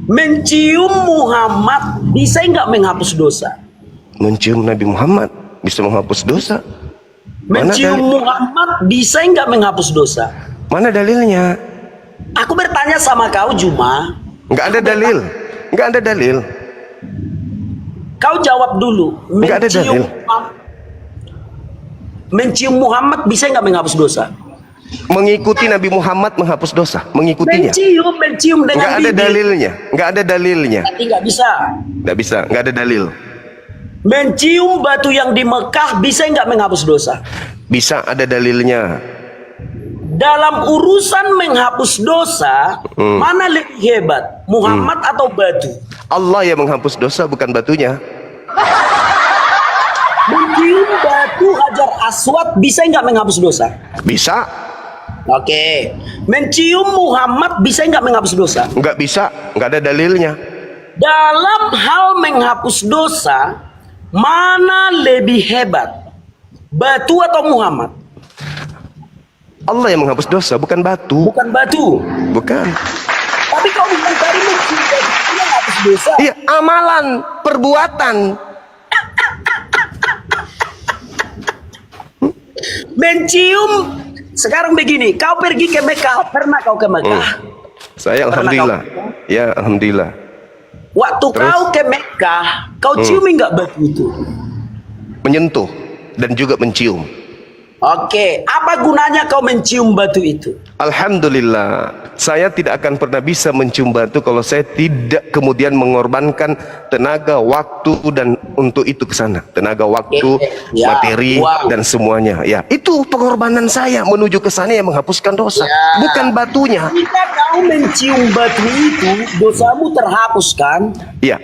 Mencium Muhammad bisa nggak menghapus dosa? Mencium Nabi Muhammad bisa menghapus dosa. Mencium Muhammad bisa nggak menghapus dosa? Mana dalilnya? Aku bertanya sama kau, Juma. Nggak ada dalil. Nggak ada dalil. Kau jawab dulu. Nggak ada dalil. Mencium Muhammad bisa nggak menghapus dosa? Mengikuti Nabi Muhammad menghapus dosa. Mengikutinya. Mencium dengan Nggak ada bibir. dalilnya. Nggak ada dalilnya. Berarti nggak bisa. Nggak bisa. Nggak ada dalil. Mencium batu yang di Mekah bisa nggak menghapus dosa? Bisa, ada dalilnya. Dalam urusan menghapus dosa, mana lebih hebat, Muhammad atau batu? Allah yang menghapus dosa, bukan batunya. Mencium batu Hajar Aswad bisa nggak menghapus dosa? Bisa. Oke. Mencium Muhammad bisa nggak menghapus dosa? Nggak bisa. Nggak ada dalilnya. Dalam hal menghapus dosa, mana lebih hebat, batu atau Muhammad? Allah yang menghapus dosa, bukan batu. Bukan batu. Bukan. Tapi kau bilang tadi mencium batu itu menghapus dosa. Iya, amalan, perbuatan. Mencium. Sekarang begini, kau pergi ke Mekah, pernah kau ke Mekah? Saya Pernah alhamdulillah. Ya, alhamdulillah. Waktu Terus? kau ke Mekah, kau ciumi nggak batu itu? Menyentuh dan juga mencium. Oke, apa gunanya kau mencium batu itu? Alhamdulillah, saya tidak akan pernah bisa mencium batu kalau saya tidak kemudian mengorbankan tenaga, waktu dan untuk itu ke sana. Tenaga, waktu, Ya, materi uang. dan semuanya. Ya, itu pengorbanan saya menuju ke sana yang menghapuskan dosa, Ya. bukan batunya. Jika kau mencium batu itu, dosamu terhapus kan? Ya,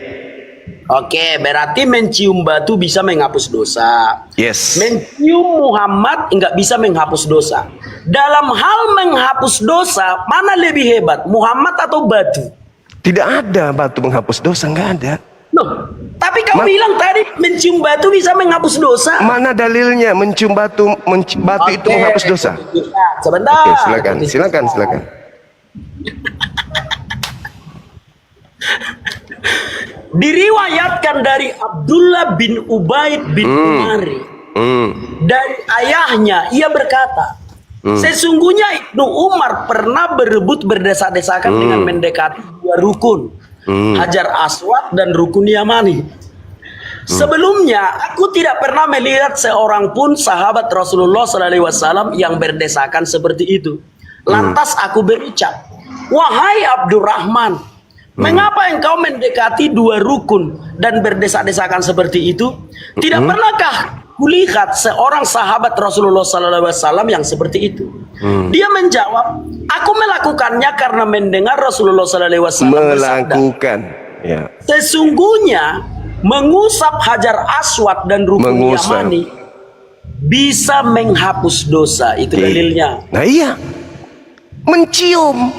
Oke, berarti mencium batu bisa menghapus dosa. yes. Mencium Muhammad nggak bisa menghapus dosa. Dalam hal menghapus dosa, mana lebih hebat, Muhammad atau batu? Tidak ada batu menghapus dosa, nggak ada. Loh, tapi kau bilang tadi mencium batu bisa menghapus dosa. Mana dalilnya mencium batu, batu itu Oke, menghapus dosa? Sebentar. Oke, silakan, silakan, silakan. Diriwayatkan dari Abdullah bin Ubaid bin Umari, dari ayahnya, ia berkata, sesungguhnya Ibnu Umar pernah berebut berdesak-desakan dengan mendekati dua rukun, Hajar Aswad dan rukun Yamani. Sebelumnya aku tidak pernah melihat seorang pun sahabat Rasulullah SAW yang berdesakan seperti itu. Lantas aku berucap, wahai Abdurrahman, mengapa engkau mendekati dua rukun dan berdesak-desakan seperti itu? Tidak pernahkah kulihat seorang sahabat Rasulullah SAW yang seperti itu? Dia menjawab, aku melakukannya karena mendengar Rasulullah SAW bersabda, Melakukan, ya. sesungguhnya mengusap Hajar Aswad dan rukun Mengusap. Yamani bisa menghapus dosa. Itu dalilnya. Nah iya, mencium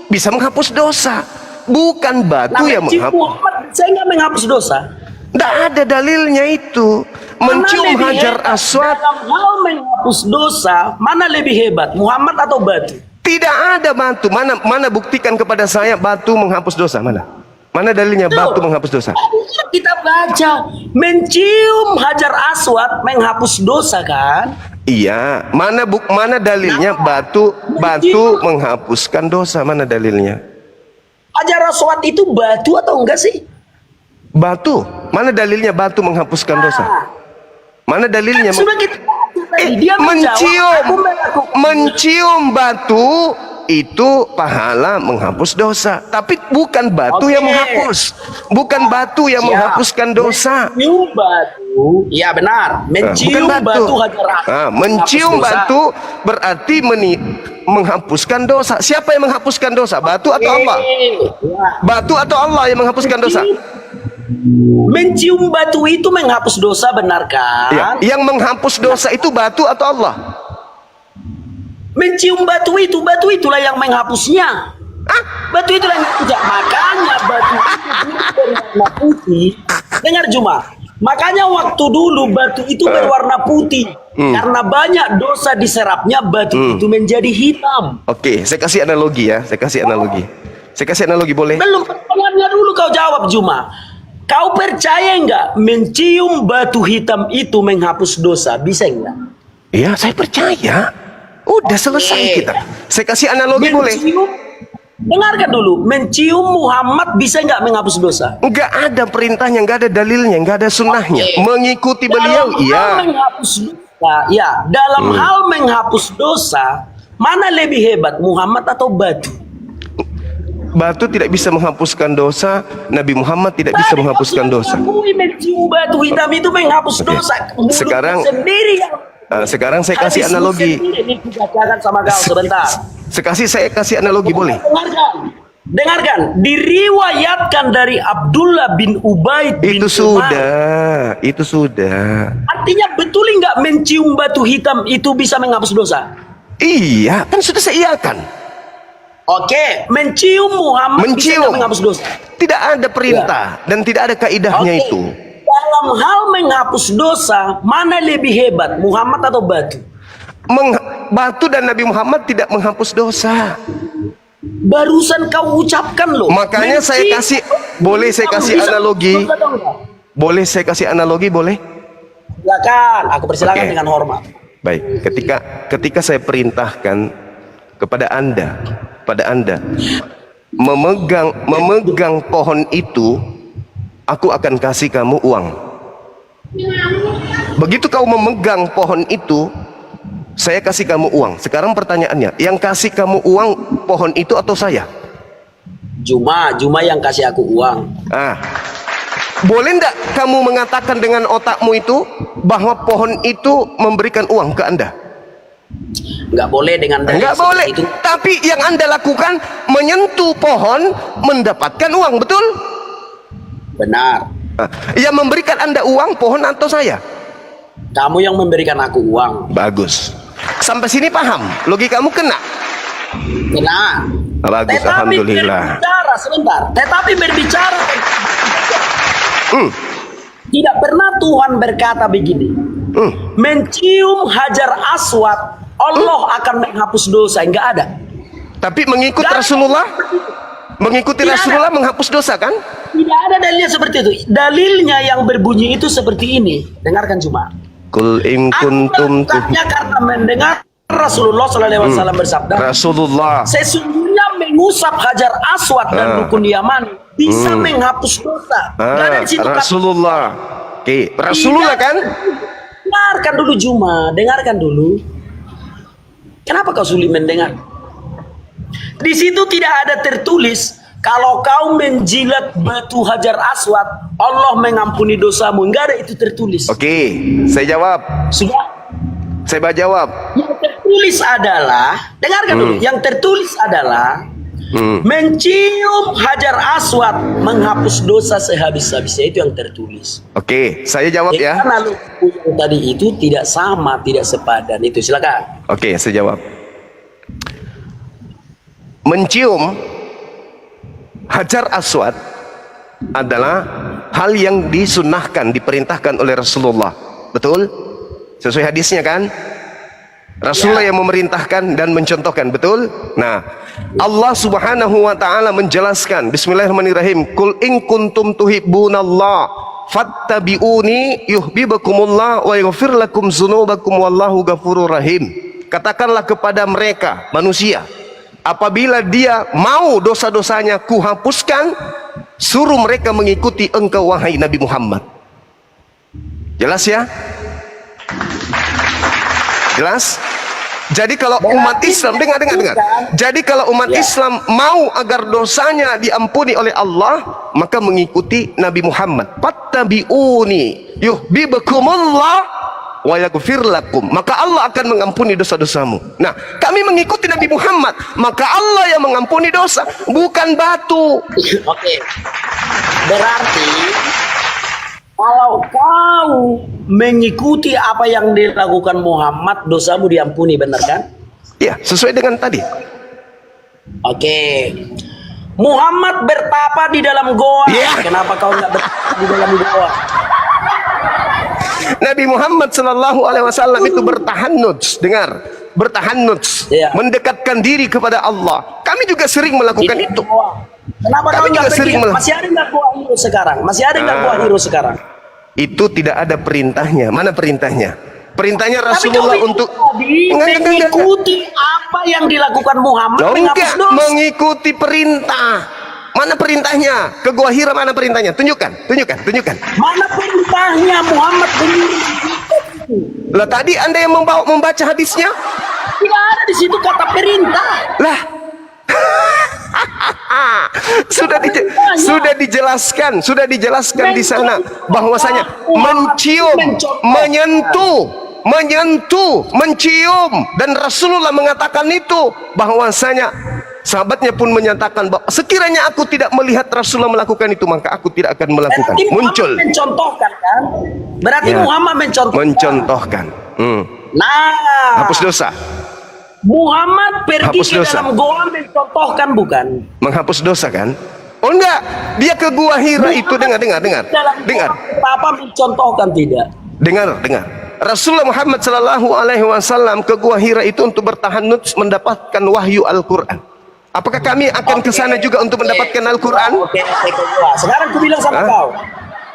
bisa menghapus dosa, bukan batu Nah, yang mencium menghapus. Muhammad saya nggak menghapus dosa. Tidak ada dalilnya itu. Mencium Mana lebih Hajar hebat? Aswad Dalam hal menghapus dosa, mana lebih hebat, Muhammad atau batu? tidak ada batu. Mana buktikan kepada saya batu menghapus dosa, mana? Mana dalilnya batu menghapus dosa? Kita baca, mencium Hajar Aswad menghapus dosa kan? Iya, mana dalilnya batu menghapuskan dosa? Mana dalilnya? Hajar Aswad itu batu atau enggak sih? Batu, mana dalilnya batu menghapuskan dosa? Mana dalilnya? Sudah kita tadi, dia mencium, menjawab, aku melakukan. mencium batu itu pahala menghapus dosa, tapi bukan batu yang menghapus, bukan batu yang menghapuskan dosa. Mencium batu, ya benar. Mencium Bukan batu Hajar Aswad. mencium menghapus dosa. batu berarti menghapuskan dosa. Siapa yang menghapuskan dosa? Batu atau Allah? Ya. Batu atau Allah yang menghapuskan dosa? Mencium batu itu menghapus dosa, benar kan? Ya. Yang menghapus dosa itu batu atau Allah? Mencium batu itulah yang menghapusnya. Batu itulah yang menghapusnya. Makanya batu itu berwarna putih. Dengar Juma. Makanya waktu dulu batu itu berwarna putih. Karena banyak dosa diserapnya, batu itu menjadi hitam. Oke, saya kasih analogi ya. Saya kasih analogi. Saya kasih analogi boleh? Belum, pertanyaannya dulu kau jawab Juma. Kau percaya enggak mencium batu hitam itu menghapus dosa? Bisa enggak? Iya, saya percaya. Udah selesai kita. Saya kasih analogi boleh? Dengarkan dulu, mencium Muhammad bisa enggak menghapus dosa? Enggak ada perintahnya, enggak ada dalilnya, enggak ada sunnahnya. Mengikuti beliau, Dalam hal iya. menghapus dosa, ya, dalam hal menghapus dosa, mana lebih hebat, Muhammad atau batu? Batu tidak bisa menghapuskan dosa, Nabi Muhammad tidak bisa menghapuskan dosa. Mencium batu hitam itu menghapus dosa. Mulutmu Sekarang- sendiri yang Sekarang saya kasih hadismu analogi. sendiri. Ini kubacakan sama kau sebentar. Saya kasih analogi boleh? Dengarkan, diriwayatkan dari Abdullah bin Ubaid bin Itu Umar. sudah. Artinya betul nggak mencium batu hitam itu bisa menghapus dosa? Iya, kan sudah saya iakan. Oke, mencium Muhammad bisa nggak menghapus dosa? Tidak ada perintah dan tidak ada kaidahnya Oke. itu. Dalam hal menghapus dosa, mana lebih hebat, Muhammad atau batu? Batu dan Nabi Muhammad tidak menghapus dosa. Barusan kau ucapkan loh. Makanya saya kasih, boleh saya kasih Bisa analogi? dosa atau enggak? Boleh saya kasih analogi, boleh? Silakan, aku persilakan Oke. dengan hormat. Baik, ketika saya perintahkan kepada Anda memegang pohon itu, aku akan kasih kamu uang. Begitu kau memegang pohon itu, saya kasih kamu uang. Sekarang pertanyaannya, yang kasih kamu uang pohon itu atau saya? Juma yang kasih aku uang. Boleh enggak kamu mengatakan dengan otakmu itu bahwa pohon itu memberikan uang ke Anda? Nggak boleh dengan dalil Enggak seperti boleh. itu. Tapi yang Anda lakukan menyentuh pohon mendapatkan uang, betul? Benar. Yang memberikan Anda uang pohon atau saya? Kamu yang memberikan aku uang. Bagus. Sampai sini paham? Logikamu kena? Benar. Bagus, Tetapi alhamdulillah. berbicara sebentar. Tetapi berbicara tidak pernah Tuhan berkata begini. Mencium Hajar Aswad, Allah akan menghapus dosa. Enggak ada. Tapi mengikut Nggak ada. Rasulullah, mengikuti Tidak Rasulullah ada. menghapus dosa kan? Tidak ada dalilnya seperti itu. Dalilnya yang berbunyi itu seperti ini. Dengarkan cuma. Kul in kuntum Aku karena mendengar Rasulullah SAW bersabda, Rasulullah. sesungguhnya mengusap Hajar Aswad dan rukun Yamani bisa menghapus dosa. Nggak ada di situ kata- Rasulullah. Oke, Rasulullah kan? Dengarkan dulu Juma, dengarkan dulu. Kenapa kau sulit mendengar? Di situ tidak ada tertulis kalau kau menjilat batu Hajar Aswad, Allah mengampuni dosamu. Enggak ada itu tertulis. Oke, saya jawab. Sudah. Saya jawab. Yang tertulis adalah, dengarkan dulu. Yang tertulis adalah mencium Hajar Aswad menghapus dosa sehabis-habisnya, itu yang tertulis. Oke, saya jawab ya. Karena yang tadi itu tidak sama, tidak sepadan. Itu silakan. Oke, saya jawab. Mencium Hajar Aswad adalah hal yang disunnahkan, diperintahkan oleh Rasulullah. Betul? Sesuai hadisnya kan? Rasulullah yang memerintahkan dan mencontohkan, betul? Nah, Allah Subhanahu wa taala menjelaskan, bismillahirrahmanirrahim, Qul in kuntum tuhibbunallah fattabi'uni yuhibbukumullah wa yaghfir lakum dzunubakum wallahu ghafurur rahim. Katakanlah kepada mereka, manusia, apabila dia mau dosa-dosanya kuhapuskan, suruh mereka mengikuti engkau wahai Nabi Muhammad. Jelas ya? Jelas? Jadi kalau umat Islam, dengar. Jadi kalau umat Islam mau agar dosanya diampuni oleh Allah, maka mengikuti Nabi Muhammad. Fattabi'uni yuhibbukumullah wa yaghfir lakum. Maka Allah akan mengampuni dosa-dosamu. Nah, kami mengikuti Nabi Muhammad, maka Allah yang mengampuni dosa, bukan batu. Oke. Berarti kalau kau mengikuti apa yang dilakukan Muhammad, dosamu diampuni, benar kan? Ya, sesuai dengan tadi. Oke. Muhammad bertapa di dalam goa. Ya. Kenapa kau nggak bertapa di dalam goa? Nabi Muhammad sallallahu alaihi wasallam itu bertahannud. Dengar, bertahannuts, Iya. mendekatkan diri kepada Allah. Kami juga sering melakukan itu. Kenapa Kami kau juga nggak sering pergi? Masih ada nggak buah hero sekarang? Masih ada nggak buah hero sekarang? Itu tidak ada perintahnya. Mana perintahnya? Perintahnya Tapi Rasulullah kau untuk tadi Enggak. mengikuti apa yang dilakukan Muhammad Loh, menghapus enggak dosa. mengikuti perintah. Mana perintahnya? Ke Gua Hira mana perintahnya? Tunjukkan. Mana perintahnya Muhammad sendiri? Lah tadi Anda yang membaca hadisnya? Tidak ada di situ kata perintah. Lah. sudah dijelaskan di sana bahwasanya mencium, menyentuh, mencium, dan Rasulullah mengatakan itu bahwasanya sahabatnya pun menyatakan bahwa sekiranya aku tidak melihat Rasulullah melakukan itu maka aku tidak akan melakukan. Berarti Muncul. Muhammad mencontohkan kan? Berarti Ya. Muhammad Mencontohkan. Nah, Hapus dosa. Muhammad pergi Hapus ke dosa. dalam goa mencontohkan bukan? Menghapus dosa kan? Oh enggak, dia ke Gua Hira itu dengar. Apa mencontohkan tidak? Dengar. Rasulullah Muhammad sallallahu alaihi wasallam ke Gua Hira itu untuk bertahannuts mendapatkan wahyu Al-Qur'an. Apakah kami akan ke sana juga untuk mendapatkan Al-Qur'an? Oke. Sekarang aku bilang sama Hah? kau.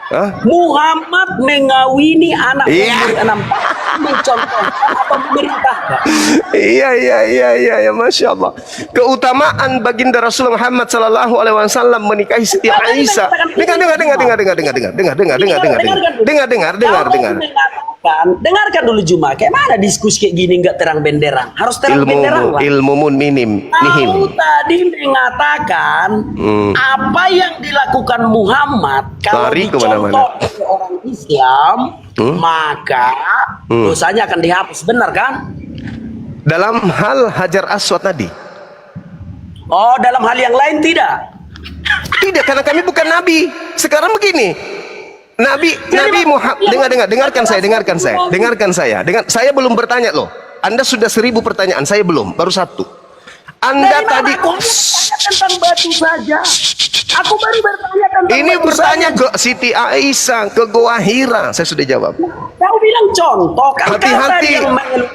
Hah? Muhammad mengawini anak Iya. umur 6 tahun mencontohkan apa memerintahkan. Iya, Masya Allah. Keutamaan baginda Rasulullah Muhammad sallallahu alaihi wasallam menikahi Siti Aisyah. Dengar. Dengarkan dulu Juma. Kayak mana diskusi kayak gini nggak terang benderang? Harus terang benderang lah. Ilmumu nihim. Kau tadi mengatakan apa yang dilakukan Muhammad kalau Lari dicontoh kemana-mana. oleh orang Islam maka dosanya akan dihapus, benar kan? Dalam hal Hajar Aswad tadi. Oh, dalam hal yang lain tidak. Tidak, karena kami bukan nabi. Sekarang begini. Nabi Muhammad, dengarkan saya. Saya belum bertanya loh. Anda sudah 1000 pertanyaan, saya belum, baru 1. Anda Dari tadi mana? Aku hanya bertanya tentang batu saja. Aku baru bertanya tentang ini batu bertanya saja. ke Siti Aisyah, ke Gua Hira, saya sudah jawab. Kau bilang contoh kan?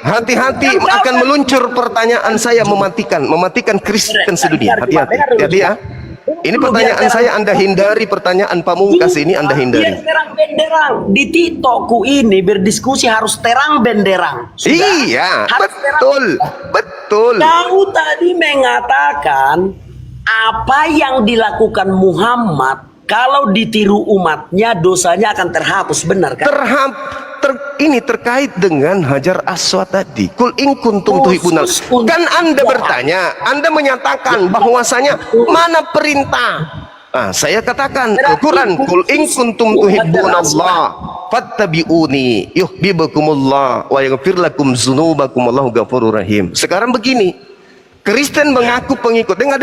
Hati-hati akan meluncur pertanyaan saya mematikan Kristen sedunia. Hati-hati ya. Ini pertanyaan saya Anda hindari, pertanyaan pamungkas ini Anda hindari. Biar terang benderang. Di TikTokku ini berdiskusi harus terang benderang. Sudah? Iya, Harus betul. Kau tadi mengatakan apa yang dilakukan Muhammad kalau ditiru umatnya dosanya akan terhapus, benar kan? Ini terkait dengan Hajar Aswad tadi. Kul in kuntum tuhibbunal. Kan Anda bertanya, Anda menyatakan bahwasanya mana perintah? Saya katakan Al-Quran, kul in kuntum tuhibbunallah fattabi'uni yuhibbukumullah wa yaghfir lakum dzunubakum wallahu ghafurur rahim. Sekarang begini, Kristen mengaku pengikut. Dengar.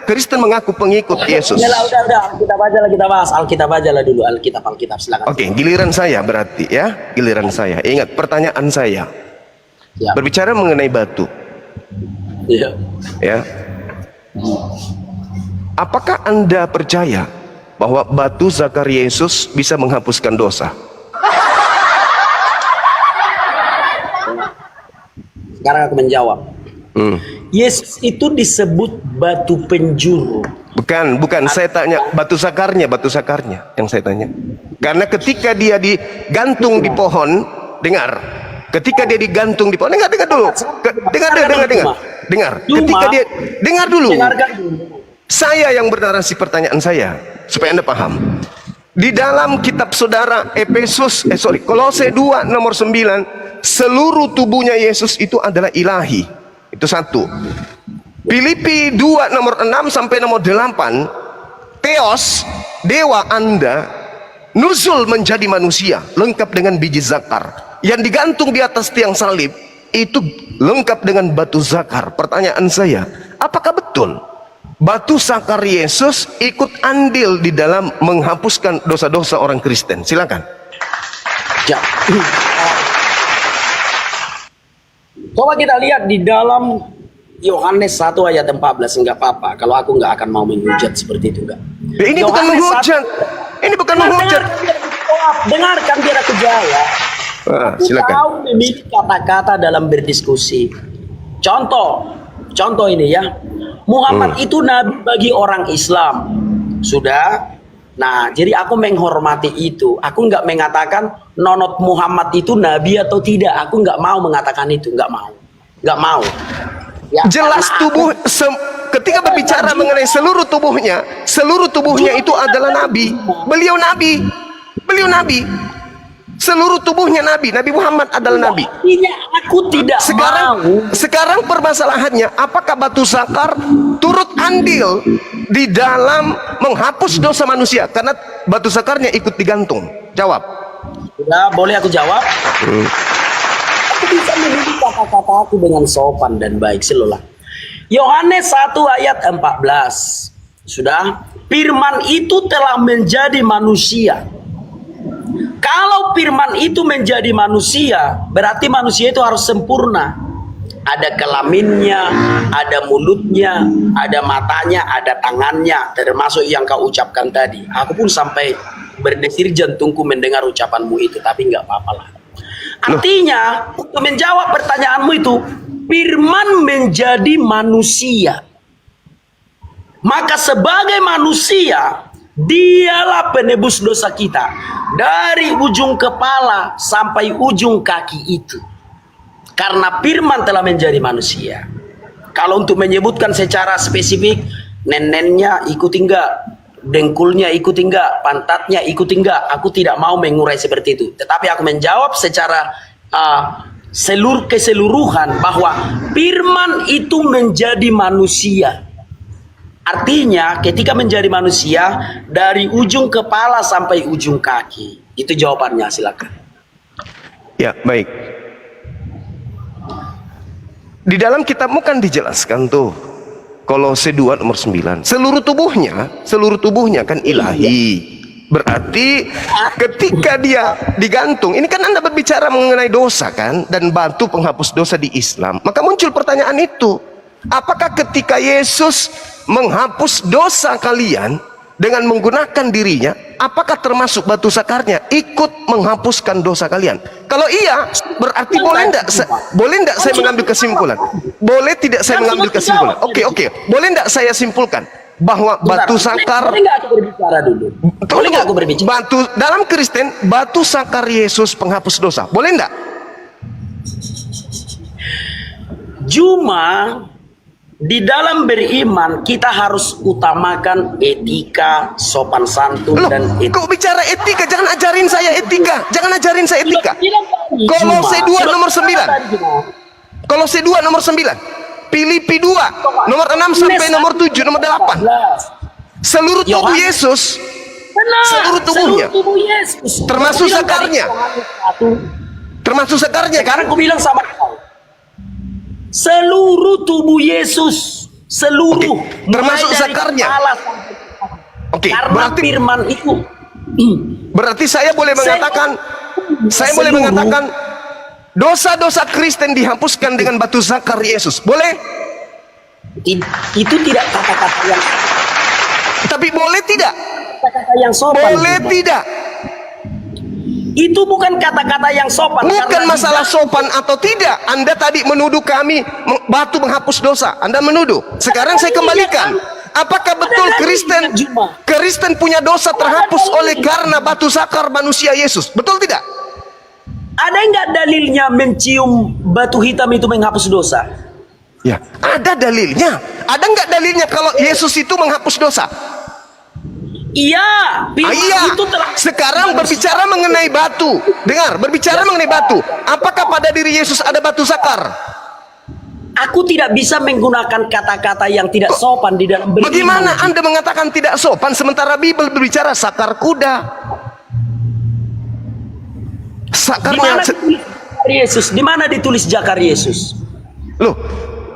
Kristen mengaku pengikut Yesus. Udah. Kita bahas Alkitab aja lah dulu. Alkitab silakan. Oke, giliran saya berarti ya. Giliran saya. Ingat pertanyaan saya. Ya. Berbicara mengenai batu. Iya. Ya. Apakah Anda percaya bahwa batu zakar Yesus bisa menghapuskan dosa? Sekarang aku menjawab. Yesus itu disebut batu penjuru. Bukan. Saya tanya batu sakarnya yang saya tanya. Karena ketika dia digantung di pohon, dengar. Ketika dia digantung di pohon, dengar dulu. Dengar. Ketika dia dengar dulu. Dengarkan dulu. Saya yang bernarasi pertanyaan saya supaya Anda paham. Di dalam kitab saudara Kolose 2 nomor 9, seluruh tubuhnya Yesus itu adalah ilahi. Itu 1. Filipi 2 nomor 6 sampai nomor 8, Theos, dewa Anda, nuzul menjadi manusia, lengkap dengan biji zakar. Yang digantung di atas tiang salib, itu lengkap dengan batu zakar. Pertanyaan saya, apakah betul batu zakar Yesus ikut andil di dalam menghapuskan dosa-dosa orang Kristen? Silakan. Ya. Coba kita lihat di dalam Yohanes 1 ayat 14, enggak apa-apa kalau aku enggak akan mau menghujat seperti itu, enggak. Ini bukan menghujat. Ini bukan menghujat. Dengarkan biar aku jawab. Silakan. Kau memilih kata-kata dalam berdiskusi. Contoh ini ya. Muhammad itu nabi bagi orang Islam. Sudah. Nah, jadi aku menghormati itu. Aku nggak mengatakan nonot Muhammad itu nabi atau tidak. Aku nggak mau mengatakan itu, nggak mau. Ya, Jelas tubuh ketika berbicara mengenai seluruh tubuhnya itu adalah nabi. Beliau nabi. Seluruh tubuhnya nabi. Nabi Muhammad adalah nabi. Artinya aku tidak mau. Sekarang permasalahannya, apakah batu sakar turut andil di dalam menghapus dosa manusia? Karena batu sakarnya ikut digantung. Jawab. Sudah, boleh aku jawab? Aku bisa mendidik kata-kata aku dengan sopan dan baik. Silalah. Yohanes 1 ayat 14. Sudah, firman itu telah menjadi manusia. Kalau firman itu menjadi manusia, berarti manusia itu harus sempurna. Ada kelaminnya, ada mulutnya, ada matanya, ada tangannya, termasuk yang kau ucapkan tadi. Aku pun sampai berdesir jantungku mendengar ucapanmu itu, tapi nggak apa-apa lah. Artinya, untuk menjawab pertanyaanmu itu, firman menjadi manusia. Maka sebagai manusia, dialah penebus dosa kita dari ujung kepala sampai ujung kaki itu. Karena firman telah menjadi manusia. Kalau untuk menyebutkan secara spesifik, nenennya ikut enggak, dengkulnya ikut enggak, pantatnya ikut enggak, aku tidak mau mengurai seperti itu. Tetapi aku menjawab secara keseluruhan bahwa firman itu menjadi manusia. Artinya ketika menjadi manusia dari ujung kepala sampai ujung kaki. Itu jawabannya, silakan. Ya, baik. Di dalam kitabmu kan dijelaskan tuh, Kolose 2 nomor 9. Seluruh tubuhnya kan ilahi. Berarti ketika dia digantung, ini kan Anda berbicara mengenai dosa kan, dan batu penghapus dosa di Islam. Maka muncul pertanyaan itu. Apakah ketika Yesus menghapus dosa kalian dengan menggunakan dirinya, apakah termasuk batu sakarnya ikut menghapuskan dosa kalian? Kalau iya, berarti boleh enggak saya mengambil kesimpulan? Boleh tidak saya mengambil kesimpulan? Oke. Boleh enggak saya simpulkan bahwa batu sakar, boleh nggak aku berbicara dulu? Boleh nggak aku berbicara? Batu dalam Kristen, batu sakar Yesus penghapus dosa. Boleh enggak? Cuma di dalam beriman kita harus utamakan etika, sopan santun, dan etika. Kok bicara etika? Jangan ajarin saya etika. Kolose 2 nomor 9. Kolose 2 nomor 9. Filipi 2 nomor 6 sampai nomor 7, nomor 8. Seluruh tubuh Yesus. Benar. Seluruh tubuhnya. Seluruh Yesus. Termasuk sakarnya. Termasuk sakarnya kan? Sekarang aku bilang sama kau. Seluruh tubuh Yesus, seluruh, termasuk mulai dari sakarnya. kepala sampai kaki. Oke, Karena berarti firman itu. Berarti saya boleh mengatakan dosa-dosa Kristen dihapuskan dengan batu sakar Yesus. Boleh? Itu tidak kata-kata yang. Tapi boleh tidak? Kata-kata yang sopan. Boleh tidak? Itu bukan kata-kata yang sopan. Bukan masalah sopan atau tidak. Anda tadi menuduh kami batu menghapus dosa. Anda menuduh. Sekarang saya kembalikan. Apakah betul Kristen punya dosa terhapus oleh karena batu sakar manusia Yesus? Betul tidak? Ada enggak dalilnya mencium batu hitam itu menghapus dosa? Ya, ada dalilnya. Ada enggak dalilnya kalau Yesus itu menghapus dosa? Iya, Iya. itu telah. Sekarang berbicara mengenai batu. Dengar, berbicara mengenai batu. Apakah pada diri Yesus ada batu sakar? Aku tidak bisa menggunakan kata-kata yang tidak sopan di dalam beriman. Bagaimana Anda mengatakan tidak sopan sementara Bible berbicara sakar kuda? Sakarnya Di mana ditulis jakar Yesus? Loh,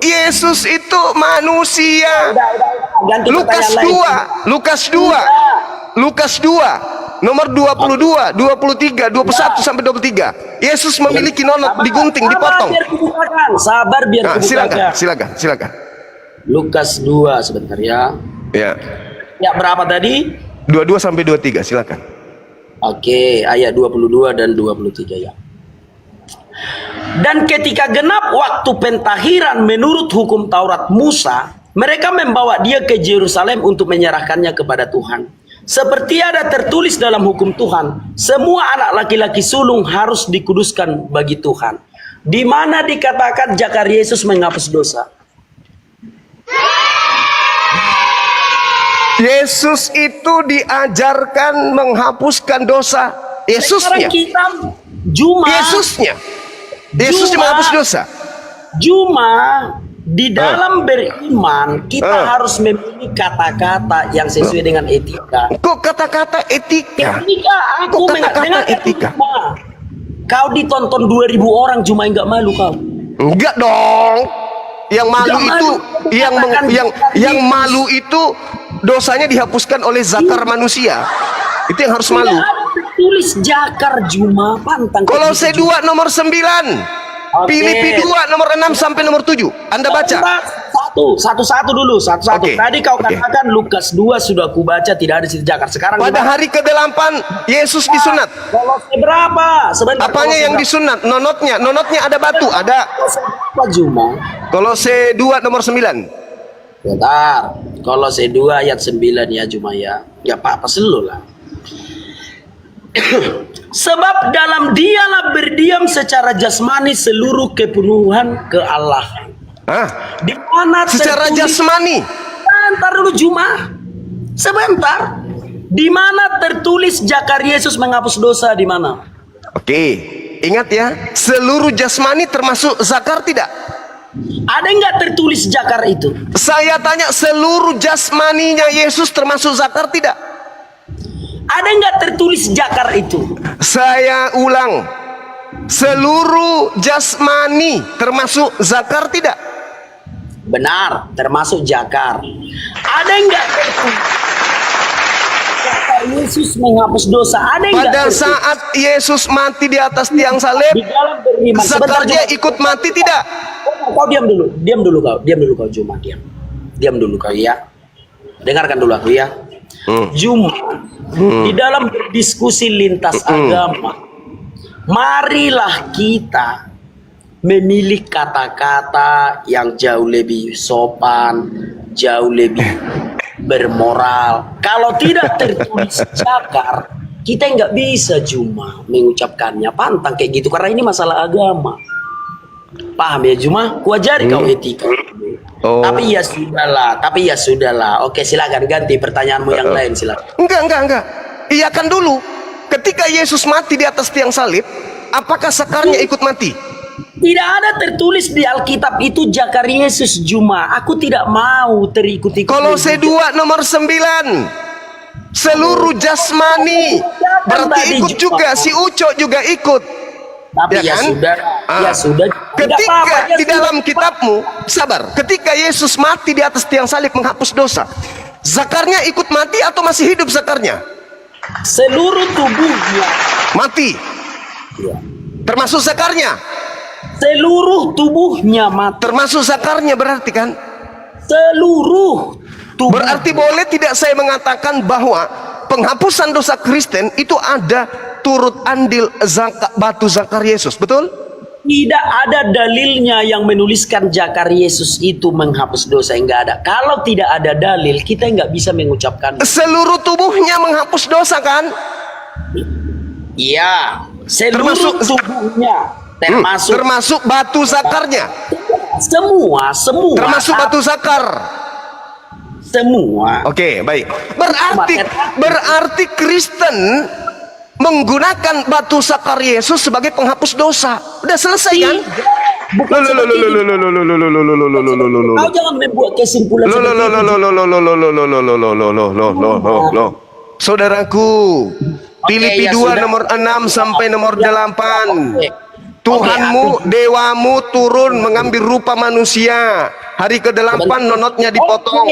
Yesus itu manusia. Ganti Lukas pertanyaan lain. 2 Lukas 2 nomor 22, 23, 21 sampai 23. Yesus memiliki nonot digunting, dipotong. Sabar biar kubukakan. Silakan. Lukas 2 sebentar ya. Ya. Ya, berapa tadi? 22 sampai 23, silakan. Oke, ayat 22 dan 23 ya. Dan ketika genap waktu pentahiran menurut hukum Taurat Musa, mereka membawa dia ke Yerusalem untuk menyerahkannya kepada Tuhan. Seperti ada tertulis dalam hukum Tuhan, semua anak laki-laki sulung harus dikuduskan bagi Tuhan. Di mana dikatakan jakar Yesus menghapus dosa. Yesus itu diajarkan menghapuskan dosa. Yesusnya. Sekarang kita Juma. Yesusnya. Yesus Juma. menghapus dosa. Juma di dalam beriman kita harus memilih kata-kata yang sesuai dengan etika. Kok kata-kata etika? Ketika aku Kok kata-kata dengar etika? Juma, kau ditonton 2000 orang cuma enggak malu kau. Enggak dong. Yang malu Enggak itu malu. yang Katakan yang malu itu dosanya dihapuskan oleh zakar manusia. Itu yang harus malu. Tidak ada tertulis jakar Juma pantang. Kolose 2 nomor 9. Oke. Filipi 2 nomor 6 sampai nomor 7. Anda baca. Satu-satu dulu, satu-satu. Oke, Tadi kau oke. katakan Lukas 2 sudah kubaca tidak ada situ jakar. Sekarang Pada gimana? hari ke-8 Yesus disunat. Kolose berapa? Sebentar. Apanya Kolose yang berapa? disunat? Nonotnya. Nonotnya ada batu, ada. Kolose berapa Juma? Kolose 2 nomor 9. Bentar. Kolose 2 ayat 9 ya Juma ya. Ya apa-apa selalu lah. Sebab dalam dialah berdiam secara jasmani seluruh kepenuhan ke Allah. Hah? Di mana Secara tertulis- jasmani. Sebentar dulu Juma. Sebentar. Di mana tertulis jakar Yesus menghapus dosa di mana? Oke. Ingat ya, seluruh jasmani termasuk zakar tidak? Ada nggak tertulis jakar itu? Saya tanya, seluruh jasmaninya Yesus termasuk zakar tidak? Ada nggak tertulis jakar itu? Saya ulang, seluruh jasmani termasuk zakar tidak? Benar, termasuk jakar. Ada nggak tertulis jakar Yesus menghapus dosa? Ada nggak Pada tertulis? saat Yesus mati di atas tiang salib, Di dalam beriman. Sebentar, zakarnya Juma. ikut mati tidak? Kau diam dulu kau Juma, diam dulu kau ya. Dengarkan dulu aku ya. Juma di dalam berdiskusi lintas agama, marilah kita memilih kata-kata yang jauh lebih sopan, jauh lebih bermoral. Kalau tidak tertulis jakar, kita nggak bisa Juma mengucapkannya pantang kayak gitu karena ini masalah agama. Paham ya Juma? Kuajari kau etika. Oh. Tapi ya sudahlah. Oke, silakan ganti pertanyaanmu yang lain silakan. Enggak. Iyakan dulu. Ketika Yesus mati di atas tiang salib, apakah zakarnya ikut mati? Tidak ada tertulis di Alkitab itu jakar Yesus Juma. Aku tidak mau terikut-ikut. Kolose 2 nomor 9. Seluruh jasmani. Berarti ikut juga, si Uco juga ikut. Tapi Ya ya, kan? sudah, ya sudah. Tidak Ketika apa-apa, ya di sudah. dalam kitabmu, sabar. Ketika Yesus mati di atas tiang salib menghapus dosa, zakarnya ikut mati atau masih hidup zakarnya? Seluruh tubuhnya, Mati. ya. Termasuk zakarnya. Seluruh tubuhnya mati. Termasuk zakarnya berarti kan? Seluruh tubuh. Berarti boleh tidak saya mengatakan bahwa penghapusan dosa Kristen itu ada turut andil batu zakar Yesus, betul? Tidak ada dalilnya yang menuliskan jakar Yesus itu menghapus dosa, enggak ada. Kalau tidak ada dalil, kita enggak bisa mengucapkan. Seluruh tubuhnya menghapus dosa kan? Iya, seluruh Termasuk- tubuhnya, Termasuk batu zakarnya. semua, Termasuk batu zakar. semua. Oke, baik. Berarti Kristen menggunakan batu zakar Yesus sebagai penghapus dosa. Udah selesai kan? Bukan seperti itu. Kau jangan membuat kesimpulan seperti itu. Saudaraku, Filipi ya 2 sudah. nomor 6 sampai nomor 8. Oke. Tuhanmu, dewamu turun mengambil rupa manusia. Hari ke-8 nonotnya dipotong,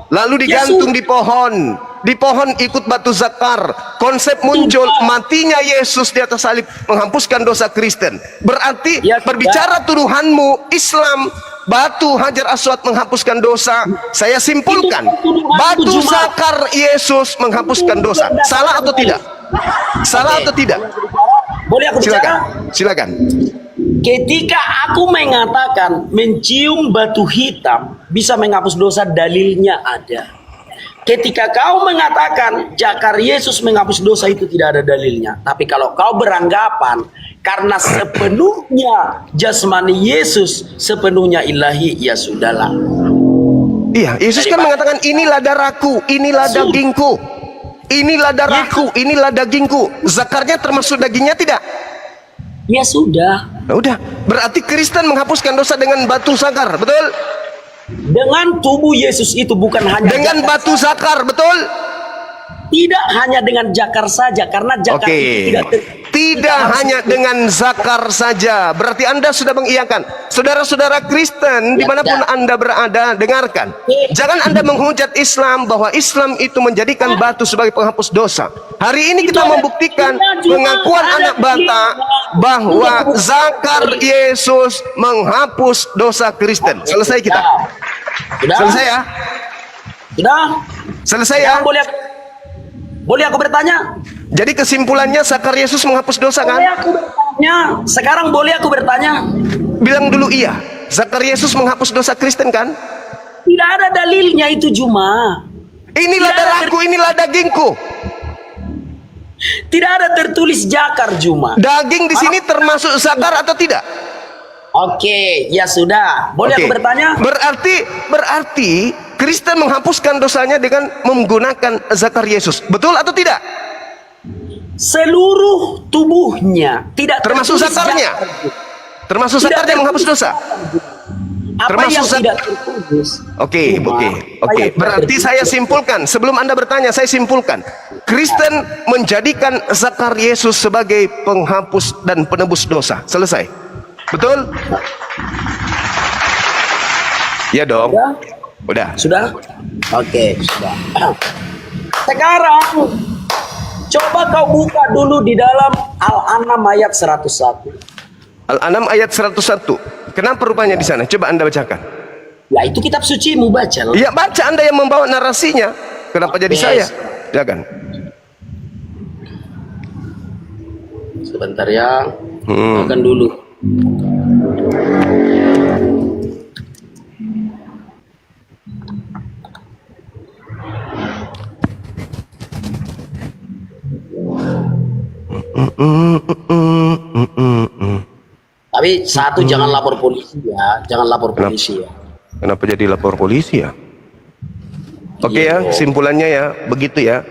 lalu digantung di pohon. Di pohon ikut batu zakar. Konsep muncul, matinya Yesus di atas salib menghapuskan dosa Kristen. Berarti Ya, sudah. berbicara tuduhanmu Islam, batu Hajar Aswad menghapuskan dosa. Saya simpulkan, Itu tuduhan batu itu, Juma. zakar Yesus menghapuskan dosa. Salah atau tidak? Salah Oke. atau tidak? Boleh aku bicara? Silakan. Ketika aku mengatakan mencium batu hitam bisa menghapus dosa, dalilnya ada. Ketika kau mengatakan jakar Yesus menghapus dosa, itu tidak ada dalilnya. Tapi kalau kau beranggapan karena sepenuhnya jasmani Yesus, sepenuhnya ilahi, ya sudahlah. Iya, Yesus kan mengatakan inilah darahku, inilah dagingku. Inilah darahku, inilah dagingku. Zakarnya termasuk dagingnya tidak? Ya sudah. Nah, udah. Berarti Kristen menghapuskan dosa dengan batu zakar, betul? Dengan tubuh Yesus itu, bukan hanya Dengan jakar batu zakar, betul? Tidak hanya dengan jakar saja, karena jakar itu tidak hanya dengan zakar saja. Berarti Anda sudah mengiyakan. Saudara-saudara Kristen dimanapun Anda berada, dengarkan. Jangan Anda menghujat Islam bahwa Islam itu menjadikan batu sebagai penghapus dosa. Hari ini kita membuktikan pengakuan anak bata bahwa zakar Yesus menghapus dosa Kristen. Selesai kita. Sudah? Selesai ya? Sudah? Selesai ya? Boleh aku bertanya? Jadi kesimpulannya zakar Yesus menghapus dosa kan? Boleh aku bertanya? Sekarang boleh aku bertanya? Bilang dulu iya. Zakar Yesus menghapus dosa Kristen kan? Tidak ada dalilnya itu, Juma. Inilah darahku, inilah dagingku. Tidak ada tertulis jakar, Juma. Daging di sini termasuk zakar atau tidak? Oke, ya sudah. Boleh aku bertanya? Berarti Kristen menghapuskan dosanya dengan menggunakan zakar Yesus. Betul atau tidak? Seluruh tubuhnya tidak termasuk zakarnya. Termasuk zakarnya menghapus dosa. Apa termasuk yang tidak tertulis? Oke. Berarti saya simpulkan, sebelum Anda bertanya, saya simpulkan. Kristen menjadikan zakar Yesus sebagai penghapus dan penebus dosa. Selesai. Betul? Ya dong. Udah. Sudah? Oke, sudah. Sekarang coba kau buka dulu di dalam Al-An'am ayat 101. Al-An'am ayat 101. Kenapa rupanya di sana? Coba Anda bacakan. Ya, itu kitab suci mu baca. Ya, baca, Anda yang membawa narasinya. Kenapa jadi saya? Silakan. Sebentar ya. Makan dulu. Tapi satu, jangan lapor polisi ya, jangan lapor polisi ya. Kenapa jadi lapor polisi ya? Oke ya, simpulannya ya, begitu ya.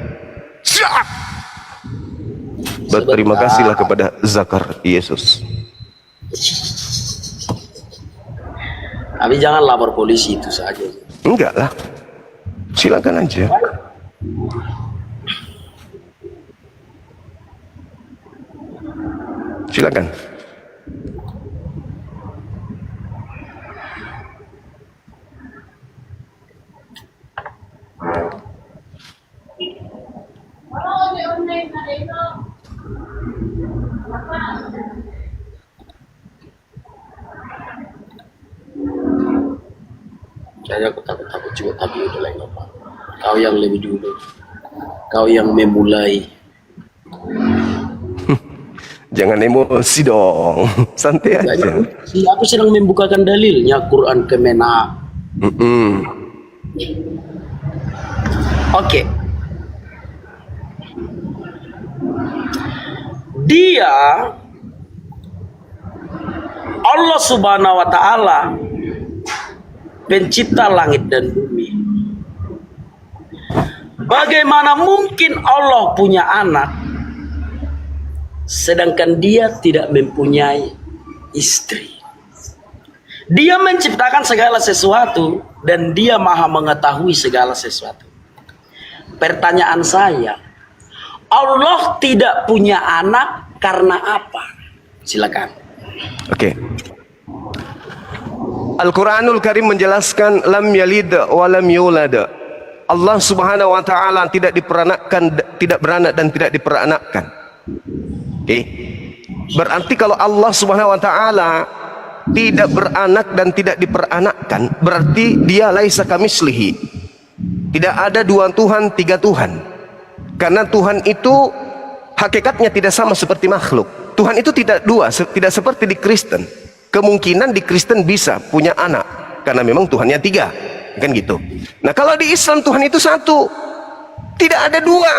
Berterima kasihlah kepada zakar Yesus. Tapi jangan lapor polisi, itu saja. Enggak lah, silakan aja. Silakan. Saya aku takut juga, tapi udah lain apa. Kau yang lebih dulu, kau yang memulai. Jangan emosi dong, santai aja. Aku sedang membukakan dalilnya, Quran Kemenak. Oke. Dia Allah Subhanahu wa Ta'ala, pencipta langit dan bumi. Bagaimana mungkin Allah punya anak sedangkan dia tidak mempunyai istri? Dia menciptakan segala sesuatu dan dia maha mengetahui segala sesuatu. Pertanyaan saya, Allah tidak punya anak karena apa? Silakan. Oke. Al-Quranul Karim menjelaskan lam yalid wa lam yulad. Allah Subhanahu wa Ta'ala tidak diperanakkan, tidak beranak dan tidak diperanakkan. Oke. Berarti kalau Allah Subhanahu wa Ta'ala tidak beranak dan tidak diperanakkan, berarti dia laisa kamislihi. Tidak ada dua Tuhan, tiga Tuhan. Karena Tuhan itu hakikatnya tidak sama seperti makhluk. Tuhan itu tidak dua, tidak seperti di Kristen. Kemungkinan di Kristen bisa punya anak karena memang Tuhannya tiga, kan gitu. Nah kalau di Islam Tuhan itu satu, tidak ada dua.